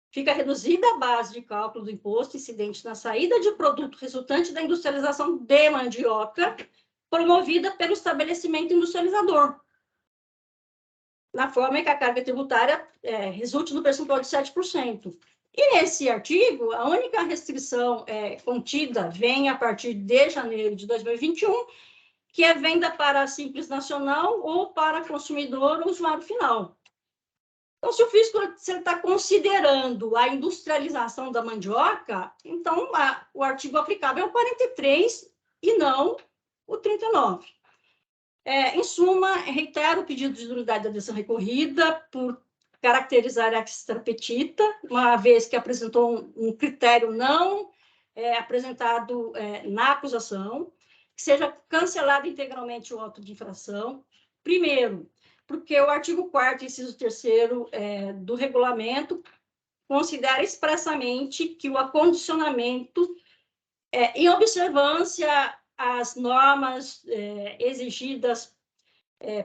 Fica reduzida a base de cálculo do imposto incidente na saída de produto resultante da industrialização de mandioca, promovida pelo estabelecimento industrializador, na forma em que a carga tributária resulte no percentual de 7%. E nesse artigo, a única restrição contida vem a partir de janeiro de 2021, que é venda para Simples Nacional ou para consumidor ou usuário final. Então, se o fisco está considerando a industrialização da mandioca, então o artigo aplicável é o 43 e não o 39. Em suma, reitero o pedido de nulidade da decisão recorrida por caracterizar a extra petita, uma vez que apresentou um critério não apresentado na acusação, que seja cancelado integralmente o auto de infração. Primeiro, porque o artigo 4º, inciso 3º do regulamento considera expressamente que o acondicionamento, em observância às normas exigidas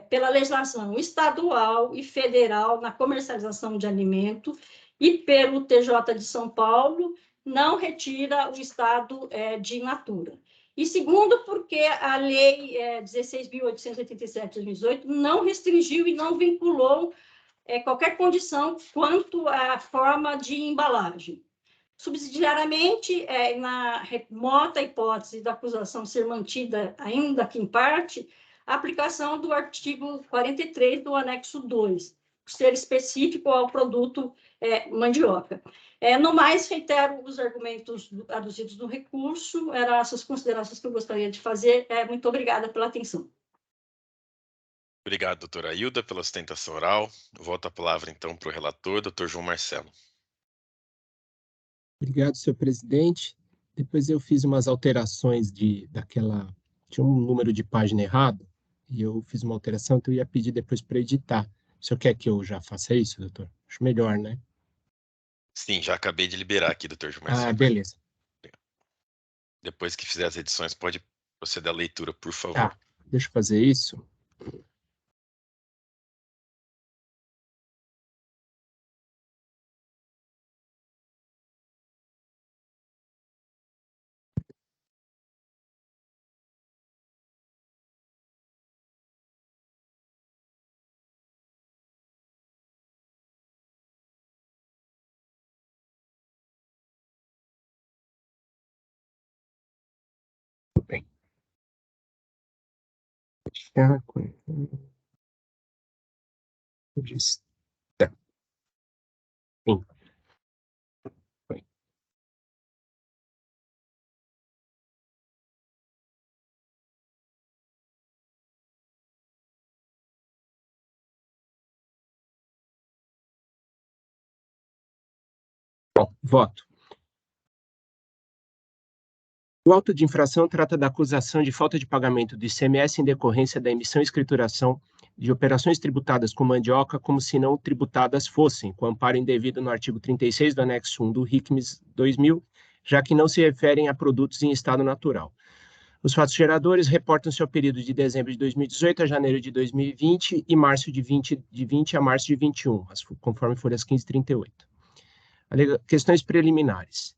pela legislação estadual e federal na comercialização de alimento e pelo TJ de São Paulo, não retira o estado de in natura. E segundo, porque a Lei 16.887 de 2018 não restringiu e não vinculou qualquer condição quanto à forma de embalagem. Subsidiariamente, na remota hipótese da acusação ser mantida, ainda que em parte, a aplicação do artigo 43 do anexo 2, ser específico ao produto mandioca. No mais, reitero os argumentos aduzidos no recurso, eram essas considerações que eu gostaria de fazer. Muito obrigada pela atenção. Obrigado, doutora Ailda, pela sustentação oral. Eu volto a palavra, então, para o relator, doutor João Marcelo. Obrigado, senhor presidente. Depois eu fiz umas alterações tinha um número de página errado, e eu fiz uma alteração, então eu ia pedir depois para editar. O senhor quer que eu já faça isso, doutor? Acho melhor, né? Sim, já acabei de liberar aqui, doutor João Marcelo. Ah, beleza. Depois que fizer as edições, pode proceder à leitura, por favor. Tá, deixa eu fazer isso. Tudo bem. Fechar com... Tá. Sim. Foi. Bom, voto. O auto de infração trata da acusação de falta de pagamento do ICMS em decorrência da emissão e escrituração de operações tributadas com mandioca como se não tributadas fossem, com amparo indevido no artigo 36 do anexo 1 do RICMES 2000, já que não se referem a produtos em estado natural. Os fatos geradores reportam-se ao período de dezembro de 2018 a janeiro de 2020 e março de 20 a março de 21, conforme folhas 15 e 38. Questões preliminares.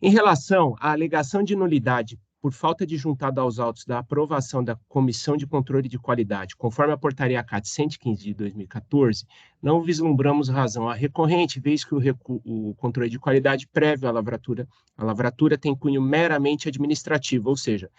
Em relação à alegação de nulidade por falta de juntado aos autos da aprovação da Comissão de Controle de Qualidade, conforme a portaria ACAT 115 de 2014, não vislumbramos razão à recorrente, vez que o controle de qualidade prévio à lavratura tem cunho meramente administrativo, ou seja,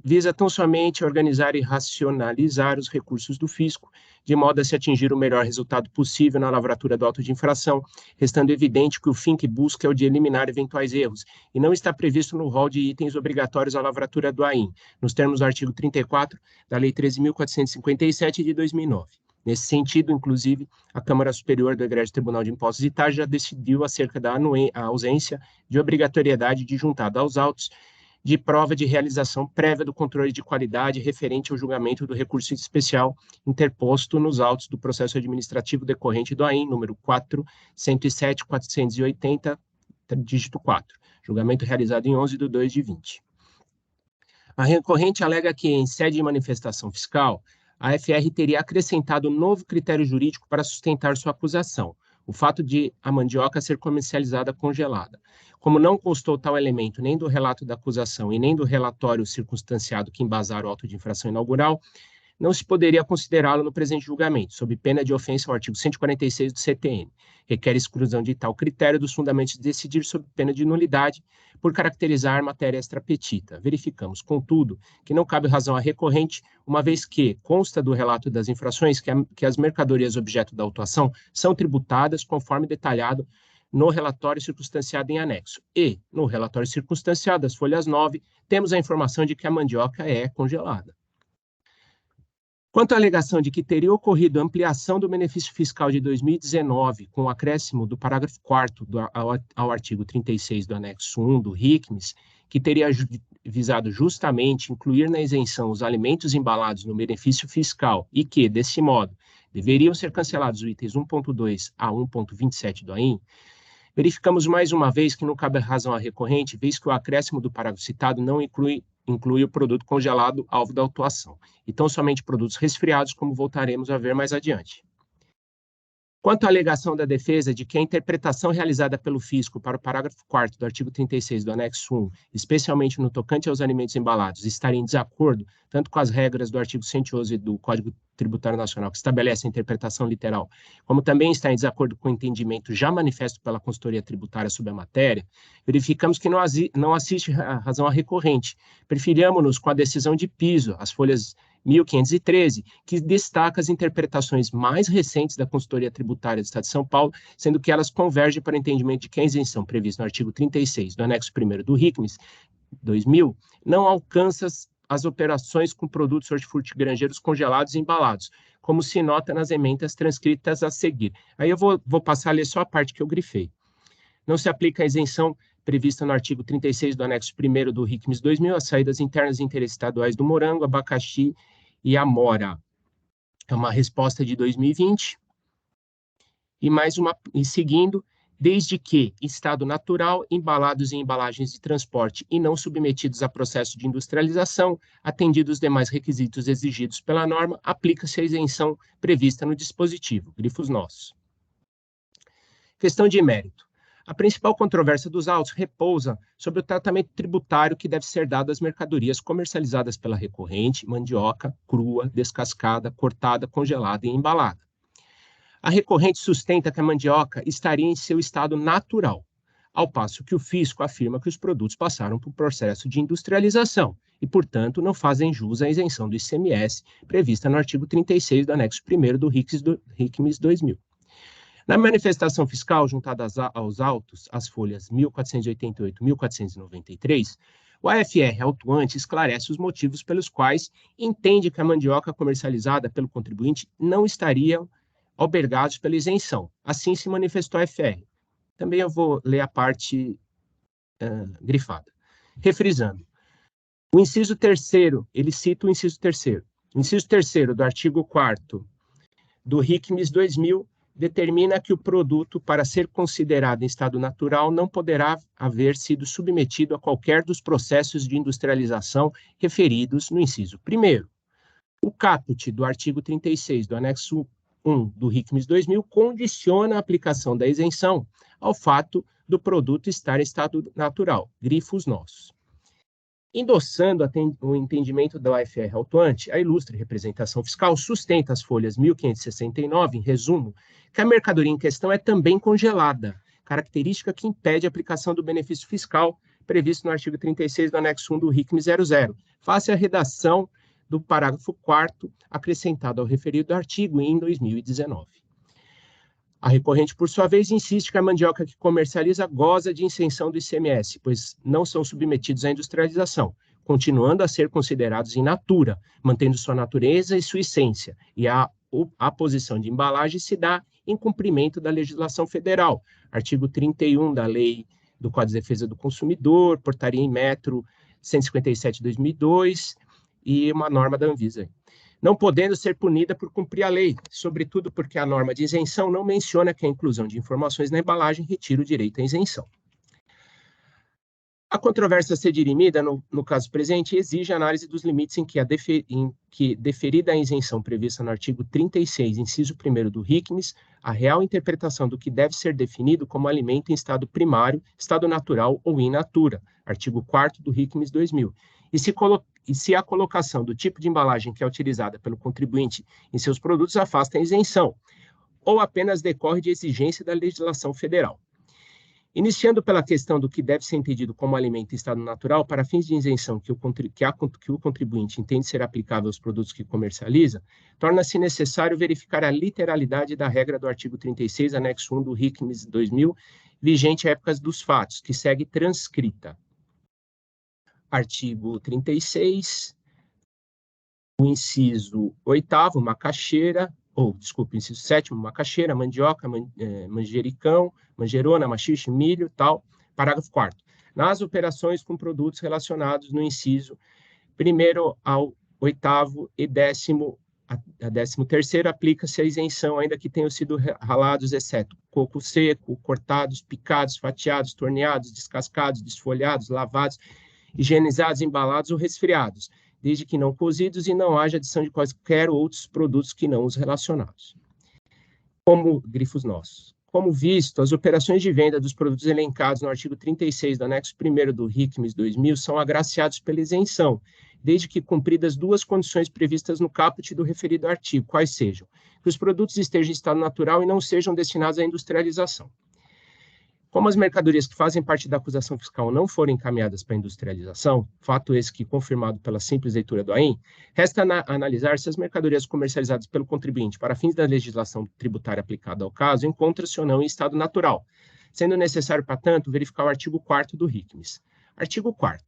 visa tão somente organizar e racionalizar os recursos do fisco, de modo a se atingir o melhor resultado possível na lavratura do auto de infração, restando evidente que o fim que busca é o de eliminar eventuais erros, e não está previsto no rol de itens obrigatórios à lavratura do AIM, nos termos do artigo 34 da Lei 13.457 de 2009. Nesse sentido, inclusive, a Câmara Superior do Egrégio Tribunal de Impostos e Taxas já decidiu acerca da ausência de obrigatoriedade de juntada aos autos de prova de realização prévia do controle de qualidade referente ao julgamento do recurso especial interposto nos autos do processo administrativo decorrente do AIM, número 407.480, dígito 4, julgamento realizado em 11/2/20. A recorrente alega que, em sede de manifestação fiscal, a FR teria acrescentado um novo critério jurídico para sustentar sua acusação, o fato de a mandioca ser comercializada congelada. Como não constou tal elemento nem do relato da acusação e nem do relatório circunstanciado que embasaram o auto de infração inaugural, não se poderia considerá-lo no presente julgamento, sob pena de ofensa ao artigo 146 do CTN. Requer exclusão de tal critério dos fundamentos de decidir sob pena de nulidade por caracterizar matéria extrapetita. Verificamos, contudo, que não cabe razão à recorrente, uma vez que consta do relato das infrações que as mercadorias objeto da autuação são tributadas conforme detalhado no relatório circunstanciado em anexo. E, no relatório circunstanciado das folhas 9, temos a informação de que a mandioca é congelada. Quanto à alegação de que teria ocorrido ampliação do benefício fiscal de 2019 com o acréscimo do parágrafo 4º ao artigo 36 do anexo 1 do RICMES, que teria visado justamente incluir na isenção os alimentos embalados no benefício fiscal e que, desse modo, deveriam ser cancelados os itens 1.2 a 1.27 do AIM, verificamos mais uma vez que não cabe razão à recorrente, vez que o acréscimo do parágrafo citado não inclui o produto congelado alvo da autuação, e tão somente produtos resfriados, como voltaremos a ver mais adiante. Quanto à alegação da defesa de que a interpretação realizada pelo fisco para o parágrafo 4º do artigo 36 do anexo 1, especialmente no tocante aos alimentos embalados, estaria em desacordo tanto com as regras do artigo 111 do Código Tributário Nacional, que estabelece a interpretação literal, como também está em desacordo com o entendimento já manifesto pela consultoria tributária sobre a matéria, verificamos que não assiste a razão à recorrente. Preferíamos-nos com a decisão de piso, as folhas 1513, que destaca as interpretações mais recentes da consultoria tributária do Estado de São Paulo, sendo que elas convergem para o entendimento de que a isenção prevista no artigo 36 do anexo 1º do RICMES 2000 não alcança as operações com produtos hortifrutigranjeiros congelados e embalados, como se nota nas emendas transcritas a seguir. Aí eu vou passar a ler só a parte que eu grifei. Não se aplica a isenção prevista no artigo 36 do anexo 1º do RICMES 2000, as saídas internas interestaduais do morango, abacaxi e amora. É uma resposta de 2020. E seguindo, desde que estado natural, embalados em embalagens de transporte e não submetidos a processo de industrialização, atendidos os demais requisitos exigidos pela norma, aplica-se a isenção prevista no dispositivo, grifos nossos. Questão de mérito. A principal controvérsia dos autos repousa sobre o tratamento tributário que deve ser dado às mercadorias comercializadas pela recorrente, mandioca, crua, descascada, cortada, congelada e embalada. A recorrente sustenta que a mandioca estaria em seu estado natural, ao passo que o fisco afirma que os produtos passaram por processo de industrialização e, portanto, não fazem jus à isenção do ICMS prevista no artigo 36 do anexo 1º do RICMES 2000. Na manifestação fiscal juntada aos autos, as folhas 1488 e 1493, o AFR autuante esclarece os motivos pelos quais entende que a mandioca comercializada pelo contribuinte não estaria albergados pela isenção. Assim se manifestou a AFR. Também eu vou ler a parte grifada. Refrisando. O inciso 3º, ele cita o inciso 3º. O inciso 3º do artigo 4º do RICMES 2000 determina que o produto, para ser considerado em estado natural, não poderá haver sido submetido a qualquer dos processos de industrialização referidos no inciso 1º. O caput do artigo 36 do anexo 1 do RICMES 2000 condiciona a aplicação da isenção ao fato do produto estar em estado natural, grifos nossos. Endossando o entendimento da UFR autuante, a ilustre representação fiscal sustenta as folhas 1569, em resumo, que a mercadoria em questão é também congelada, característica que impede a aplicação do benefício fiscal previsto no artigo 36 do anexo 1 do RICMES 00, face à redação do parágrafo 4º acrescentado ao referido artigo em 2019. A recorrente, por sua vez, insiste que a mandioca que comercializa goza de isenção do ICMS, pois não são submetidos à industrialização, continuando a ser considerados in natura, mantendo sua natureza e sua essência, e a posição de embalagem se dá em cumprimento da legislação federal, artigo 31 da Lei do Código de Defesa do Consumidor, portaria em metro 157/2002 e uma norma da Anvisa. Não podendo ser punida por cumprir a lei, sobretudo porque a norma de isenção não menciona que a inclusão de informações na embalagem retira o direito à isenção. A controvérsia a ser dirimida, no caso presente, exige análise dos limites em que, deferida a isenção prevista no artigo 36, inciso 1º do RICMES, a real interpretação do que deve ser definido como alimento em estado primário, estado natural ou in natura, artigo 4º do RICMES 2000, e se a colocação do tipo de embalagem que é utilizada pelo contribuinte em seus produtos afasta a isenção, ou apenas decorre de exigência da legislação federal. Iniciando pela questão do que deve ser entendido como alimento em estado natural, para fins de isenção que o contribuinte entende ser aplicável aos produtos que comercializa, torna-se necessário verificar a literalidade da regra do artigo 36, anexo 1 do RICMES 2000, vigente à época dos fatos, que segue transcrita. Artigo 36, o inciso 8º, macaxeira, inciso 7º, macaxeira, mandioca, manjericão, manjerona, maxixe, milho, tal. Parágrafo 4º. Nas operações com produtos relacionados no inciso 1º ao 8º e 13º, aplica-se a isenção, ainda que tenham sido ralados, exceto coco seco, cortados, picados, fatiados, torneados, descascados, desfolhados, lavados, higienizados, embalados ou resfriados, desde que não cozidos e não haja adição de quaisquer outros produtos que não os relacionados. Como grifos nossos. Como visto, as operações de venda dos produtos elencados no artigo 36 do anexo 1º do RICMES 2000 são agraciados pela isenção, desde que cumpridas duas condições previstas no caput do referido artigo, quais sejam: que os produtos estejam em estado natural e não sejam destinados à industrialização. Como as mercadorias que fazem parte da acusação fiscal não foram encaminhadas para a industrialização, fato esse que, confirmado pela simples leitura do AIM, resta analisar se as mercadorias comercializadas pelo contribuinte para fins da legislação tributária aplicada ao caso encontram-se ou não em estado natural, sendo necessário, portanto, verificar o artigo 4º do RICMES. Artigo 4º.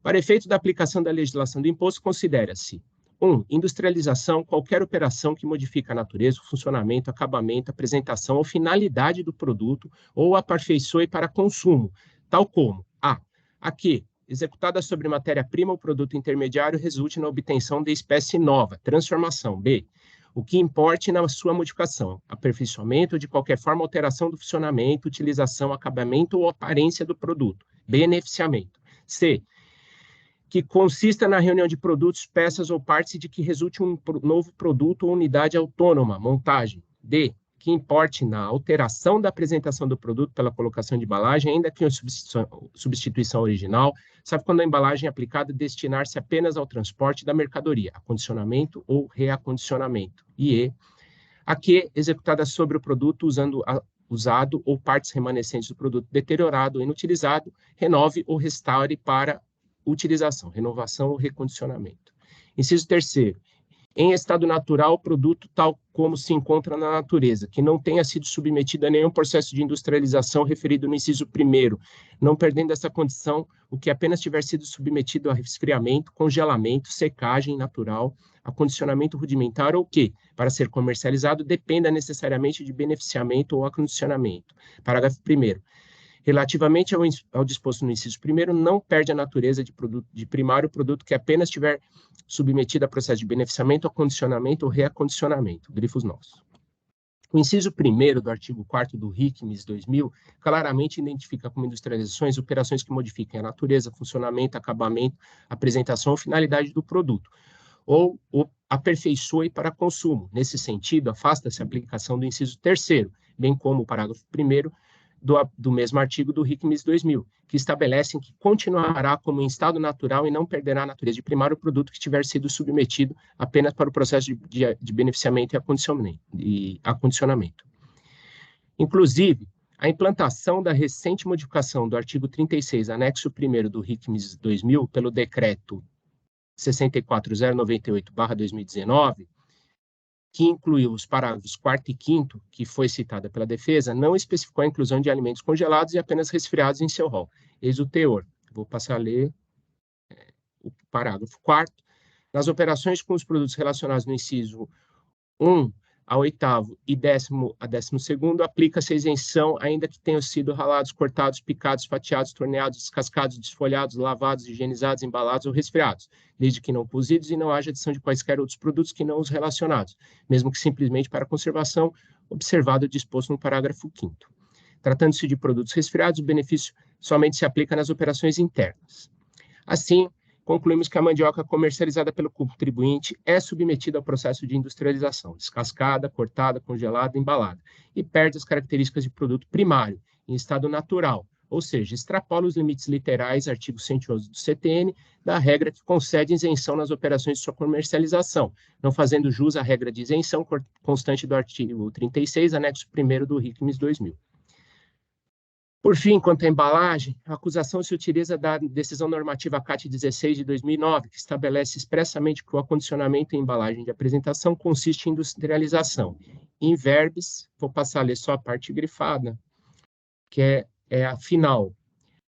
Para efeito da aplicação da legislação do imposto, considera-se: 1. Industrialização, qualquer operação que modifica a natureza, o funcionamento, acabamento, apresentação ou finalidade do produto ou aperfeiçoe para consumo, tal como a que, executada sobre matéria-prima ou produto intermediário, resulte na obtenção de espécie nova, transformação. B. O que importe na sua modificação, aperfeiçoamento ou de qualquer forma alteração do funcionamento, utilização, acabamento ou aparência do produto, beneficiamento. C. Que consista na reunião de produtos, peças ou partes de que resulte um novo produto ou unidade autônoma, montagem. D. Que importe na alteração da apresentação do produto pela colocação de embalagem, ainda que substituição original, sabe quando a embalagem é aplicada destinar-se apenas ao transporte da mercadoria, acondicionamento ou reacondicionamento. E E. A que, executada sobre o produto usado ou partes remanescentes do produto deteriorado ou inutilizado, renove ou restaure para utilização, renovação ou recondicionamento. Inciso 3º. Em estado natural, o produto tal como se encontra na natureza, que não tenha sido submetido a nenhum processo de industrialização referido no inciso 1º, não perdendo essa condição o que apenas tiver sido submetido a resfriamento, congelamento, secagem natural, acondicionamento rudimentar ou que, para ser comercializado, dependa necessariamente de beneficiamento ou acondicionamento. Parágrafo 1º. Relativamente ao disposto no inciso 1º, não perde a natureza de primário o produto que apenas tiver submetido a processo de beneficiamento, acondicionamento ou reacondicionamento, grifos nossos. O inciso 1º do artigo 4º do RICMES 2000 claramente identifica como industrializações operações que modifiquem a natureza, funcionamento, acabamento, apresentação ou finalidade do produto, ou aperfeiçoe para consumo. Nesse sentido, afasta-se a aplicação do inciso 3º, bem como o parágrafo 1º do mesmo artigo do RICMES 2000, que estabelecem que continuará como em estado natural e não perderá a natureza de primário o produto que tiver sido submetido apenas para o processo de beneficiamento e acondicionamento. Inclusive, a implantação da recente modificação do artigo 36, anexo 1º do RICMES 2000, pelo decreto 64098/2019, que incluiu os parágrafos 4º e 5º, que foi citada pela defesa, não especificou a inclusão de alimentos congelados e apenas resfriados em seu rol. Eis o teor. Vou passar a ler o parágrafo 4º. Nas operações com os produtos relacionados no inciso 1 a 8º e 10º a 12º, aplica-se a isenção, ainda que tenham sido ralados, cortados, picados, fatiados, torneados, descascados, desfolhados, lavados, higienizados, embalados ou resfriados, desde que não cozidos e não haja adição de quaisquer outros produtos que não os relacionados, mesmo que simplesmente para conservação, observado o disposto no parágrafo 5º. Tratando-se de produtos resfriados, o benefício somente se aplica nas operações internas. Assim, concluímos que a mandioca comercializada pelo contribuinte é submetida ao processo de industrialização, descascada, cortada, congelada, embalada, e perde as características de produto primário, em estado natural, ou seja, extrapola os limites literais, artigo 111 do CTN, da regra que concede isenção nas operações de sua comercialização, não fazendo jus à regra de isenção constante do artigo 36, anexo 1º do RICMS 2000. Por fim, quanto à embalagem, a acusação se utiliza da decisão normativa CAT 16 de 2009, que estabelece expressamente que o acondicionamento em embalagem de apresentação consiste em industrialização. Em verbis, vou passar a ler só a parte grifada, que é a final.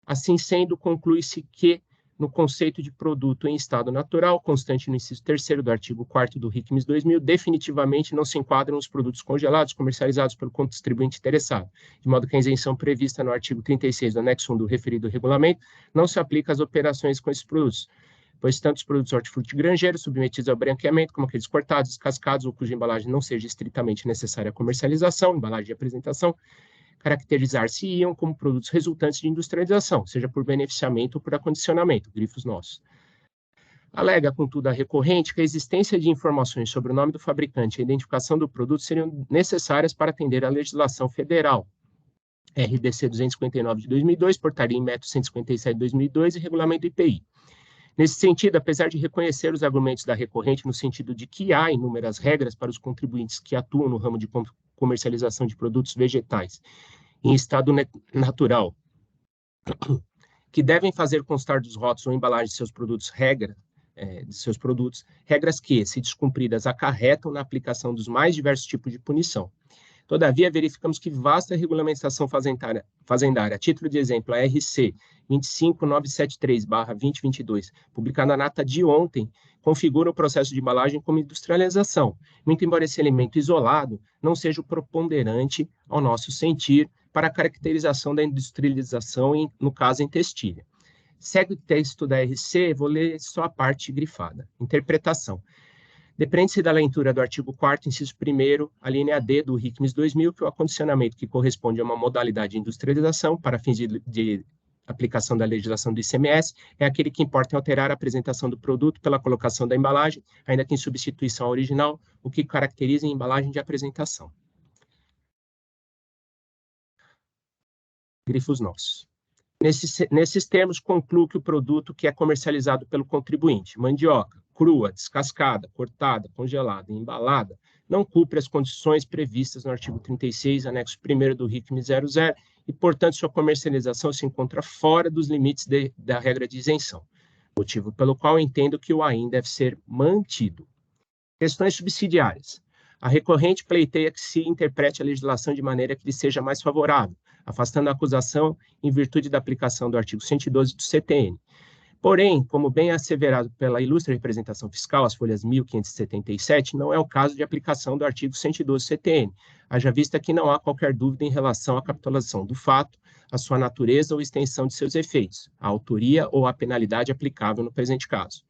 Assim sendo, conclui-se que, no conceito de produto em estado natural, constante no inciso 3º do artigo 4º do RICMS 2000, definitivamente não se enquadram os produtos congelados comercializados pelo contribuinte interessado, de modo que a isenção prevista no artigo 36 do anexo 1 do referido regulamento não se aplica às operações com esses produtos, pois tanto os produtos hortifrutigranjeiros submetidos ao branqueamento, como aqueles cortados, descascados ou cuja embalagem não seja estritamente necessária à comercialização, embalagem de apresentação, caracterizar-se-iam como produtos resultantes de industrialização, seja por beneficiamento ou por acondicionamento, grifos nossos. Alega, contudo, a recorrente que a existência de informações sobre o nome do fabricante e a identificação do produto seriam necessárias para atender à legislação federal, RDC 259 de 2002, Portaria em Método 157 de 2002 e Regulamento IPI. Nesse sentido, apesar de reconhecer os argumentos da recorrente no sentido de que há inúmeras regras para os contribuintes que atuam no ramo de comercialização de produtos vegetais em estado natural, que devem fazer constar dos rótulos ou embalagens de seus produtos regras que, se descumpridas, acarretam na aplicação dos mais diversos tipos de punição. Todavia, verificamos que vasta regulamentação fazendária, a título de exemplo, a RC 25973/2022, publicada na ata de ontem, configura o processo de embalagem como industrialização, muito embora esse elemento isolado não seja o preponderante, ao nosso sentir, para a caracterização da industrialização, no caso em textilha. Segue o texto da RC, vou ler só a parte grifada. Interpretação. Depreende-se da leitura do artigo 4º, inciso 1º, a linha D do RICMS 2000, que o acondicionamento que corresponde a uma modalidade de industrialização para fins de aplicação da legislação do ICMS é aquele que importa em alterar a apresentação do produto pela colocação da embalagem, ainda que em substituição ao original, o que caracteriza a embalagem de apresentação. Grifos nossos. Nesses termos, concluo que o produto que é comercializado pelo contribuinte, mandioca, crua, descascada, cortada, congelada e embalada, não cumpre as condições previstas no artigo 36, anexo 1º do RICMS 00, e, portanto, sua comercialização se encontra fora dos limites da regra de isenção, motivo pelo qual entendo que o AIM deve ser mantido. Questões subsidiárias. A recorrente pleiteia que se interprete a legislação de maneira que lhe seja mais favorável, afastando a acusação em virtude da aplicação do artigo 112 do CTN. Porém, como bem asseverado pela ilustre representação fiscal, as folhas 1577, não é o caso de aplicação do artigo 112 do CTN, haja vista que não há qualquer dúvida em relação à capitalização do fato, a sua natureza ou extensão de seus efeitos, a autoria ou a penalidade aplicável no presente caso.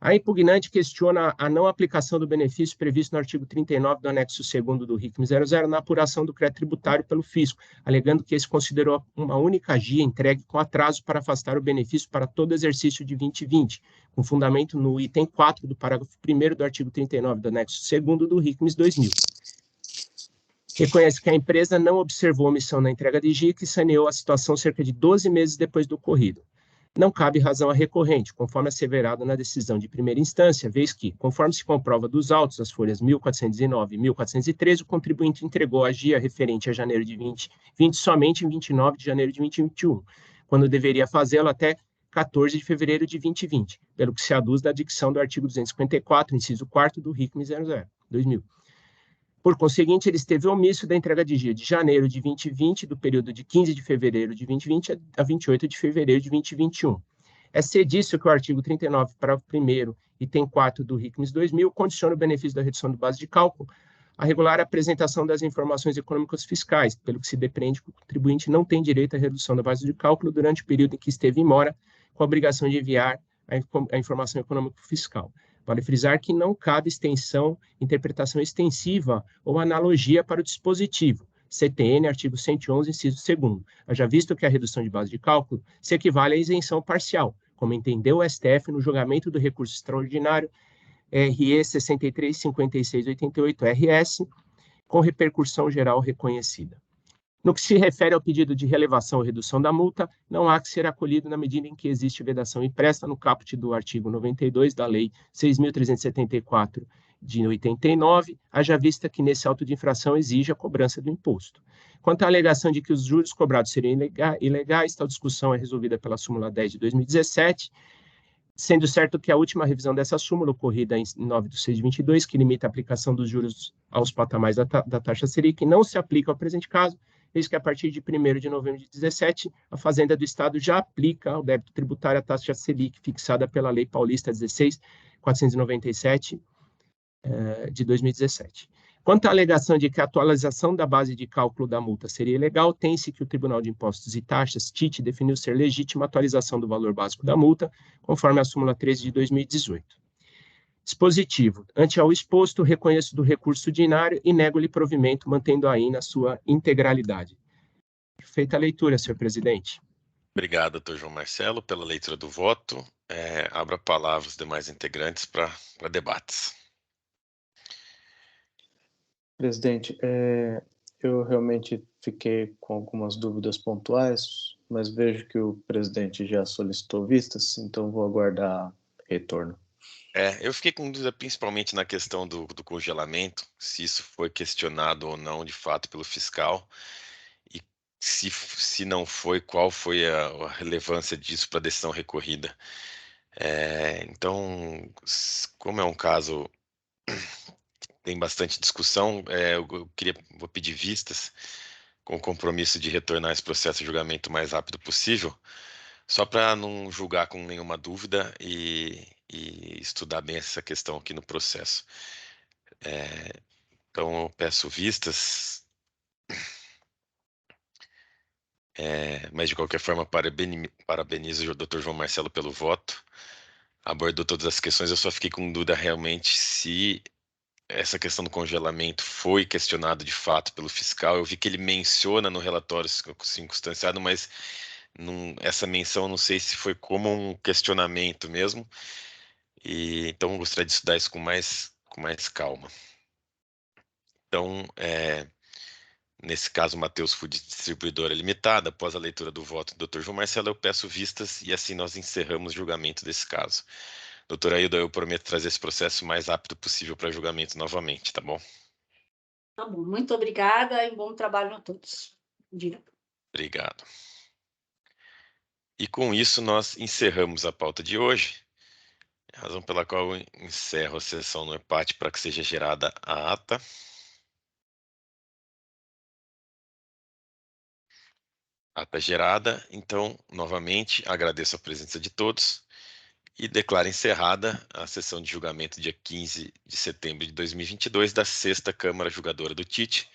A impugnante questiona a não aplicação do benefício previsto no artigo 39 do anexo 2º do RICMS 00 na apuração do crédito tributário pelo fisco, alegando que esse considerou uma única GIA entregue com atraso para afastar o benefício para todo exercício de 2020, com fundamento no item 4 do parágrafo 1º do artigo 39 do anexo 2º do RICMS 2000. Reconhece que a empresa não observou omissão na entrega de GIA, que saneou a situação cerca de 12 meses depois do ocorrido. Não cabe razão à recorrente, conforme asseverado na decisão de primeira instância, vez que, conforme se comprova dos autos, as folhas 1409 e 1413, o contribuinte entregou a GIA referente a janeiro de 2020 somente em 29 de janeiro de 2021, quando deveria fazê-lo até 14 de fevereiro de 2020, pelo que se aduz da dicção do artigo 254, inciso 4º do RICM 00/2000. Por conseguinte, ele esteve omisso da entrega de dia de janeiro de 2020, do período de 15 de fevereiro de 2020 a 28 de fevereiro de 2021. É ser disso que o artigo 39, parágrafo 1º, item 4 do RICM 2000, condiciona o benefício da redução de base de cálculo a regular a apresentação das informações econômicas fiscais, pelo que se depreende que o contribuinte não tem direito à redução da base de cálculo durante o período em que esteve em mora, com a obrigação de enviar a informação econômico-fiscal. Vale frisar que não cabe extensão, interpretação extensiva ou analogia para o dispositivo, CTN, artigo 111, inciso 2º, haja visto que a redução de base de cálculo se equivale à isenção parcial, como entendeu o STF no julgamento do recurso extraordinário RE 635688-RS, com repercussão geral reconhecida. No que se refere ao pedido de relevação ou redução da multa, não há que ser acolhido na medida em que existe vedação impressa no caput do artigo 92 da Lei 6.374 de 89, haja vista que nesse auto de infração exige a cobrança do imposto. Quanto à alegação de que os juros cobrados seriam ilegais, tal discussão é resolvida pela súmula 10 de 2017, sendo certo que a última revisão dessa súmula, ocorrida em 9/6/22, que limita a aplicação dos juros aos patamares da taxa Selic, não se aplica ao presente caso, eis que a partir de 1º de novembro de 2017, a Fazenda do Estado já aplica ao débito tributário a taxa Selic fixada pela Lei Paulista 16.497 de 2017. Quanto à alegação de que a atualização da base de cálculo da multa seria ilegal, tem-se que o Tribunal de Impostos e Taxas, TIT, definiu ser legítima a atualização do valor básico da multa, conforme a súmula 13 de 2018. Dispositivo. Ante ao exposto, reconheço do recurso ordinário e nego-lhe provimento, mantendo aí na sua integralidade. Feita a leitura, senhor presidente. Obrigado, doutor João Marcelo, pela leitura do voto. Abro a palavra aos demais integrantes para debates. Presidente, eu realmente fiquei com algumas dúvidas pontuais, mas vejo que o presidente já solicitou vistas, então vou aguardar retorno. Eu fiquei com dúvida principalmente na questão do congelamento, se isso foi questionado ou não de fato pelo fiscal, e se não foi, qual foi a relevância disso para a decisão recorrida. Então, como é um caso tem bastante discussão, vou pedir vistas com o compromisso de retornar esse processo de julgamento o mais rápido possível, só para não julgar com nenhuma dúvida e estudar bem essa questão aqui no processo. Então, eu peço vistas, mas de qualquer forma parabenizo o Dr. João Marcelo pelo voto, abordou todas as questões, eu só fiquei com dúvida realmente se essa questão do congelamento foi questionado de fato pelo fiscal. Eu vi que ele menciona no relatório circunstanciado, mas essa menção não sei se foi como um questionamento mesmo, e então eu gostaria de estudar isso com mais calma. Então, nesse caso, Mateus Food Distribuidora Limitada, após a leitura do voto do Dr. João Marcelo, eu peço vistas e assim nós encerramos o julgamento desse caso. Doutora Ailda, eu prometo trazer esse processo o mais rápido possível para julgamento novamente, tá bom? Tá bom, muito obrigada e bom trabalho a todos. Obrigado. E com isso nós encerramos a pauta de hoje, razão pela qual eu encerro a sessão no EPAT para que seja gerada a ata. Ata gerada, então, novamente, agradeço a presença de todos e declaro encerrada a sessão de julgamento dia 15 de setembro de 2022 da 6ª Câmara Julgadora do TIT.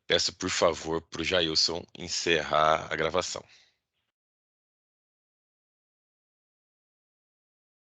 Peço, por favor, para o Jailson encerrar a gravação.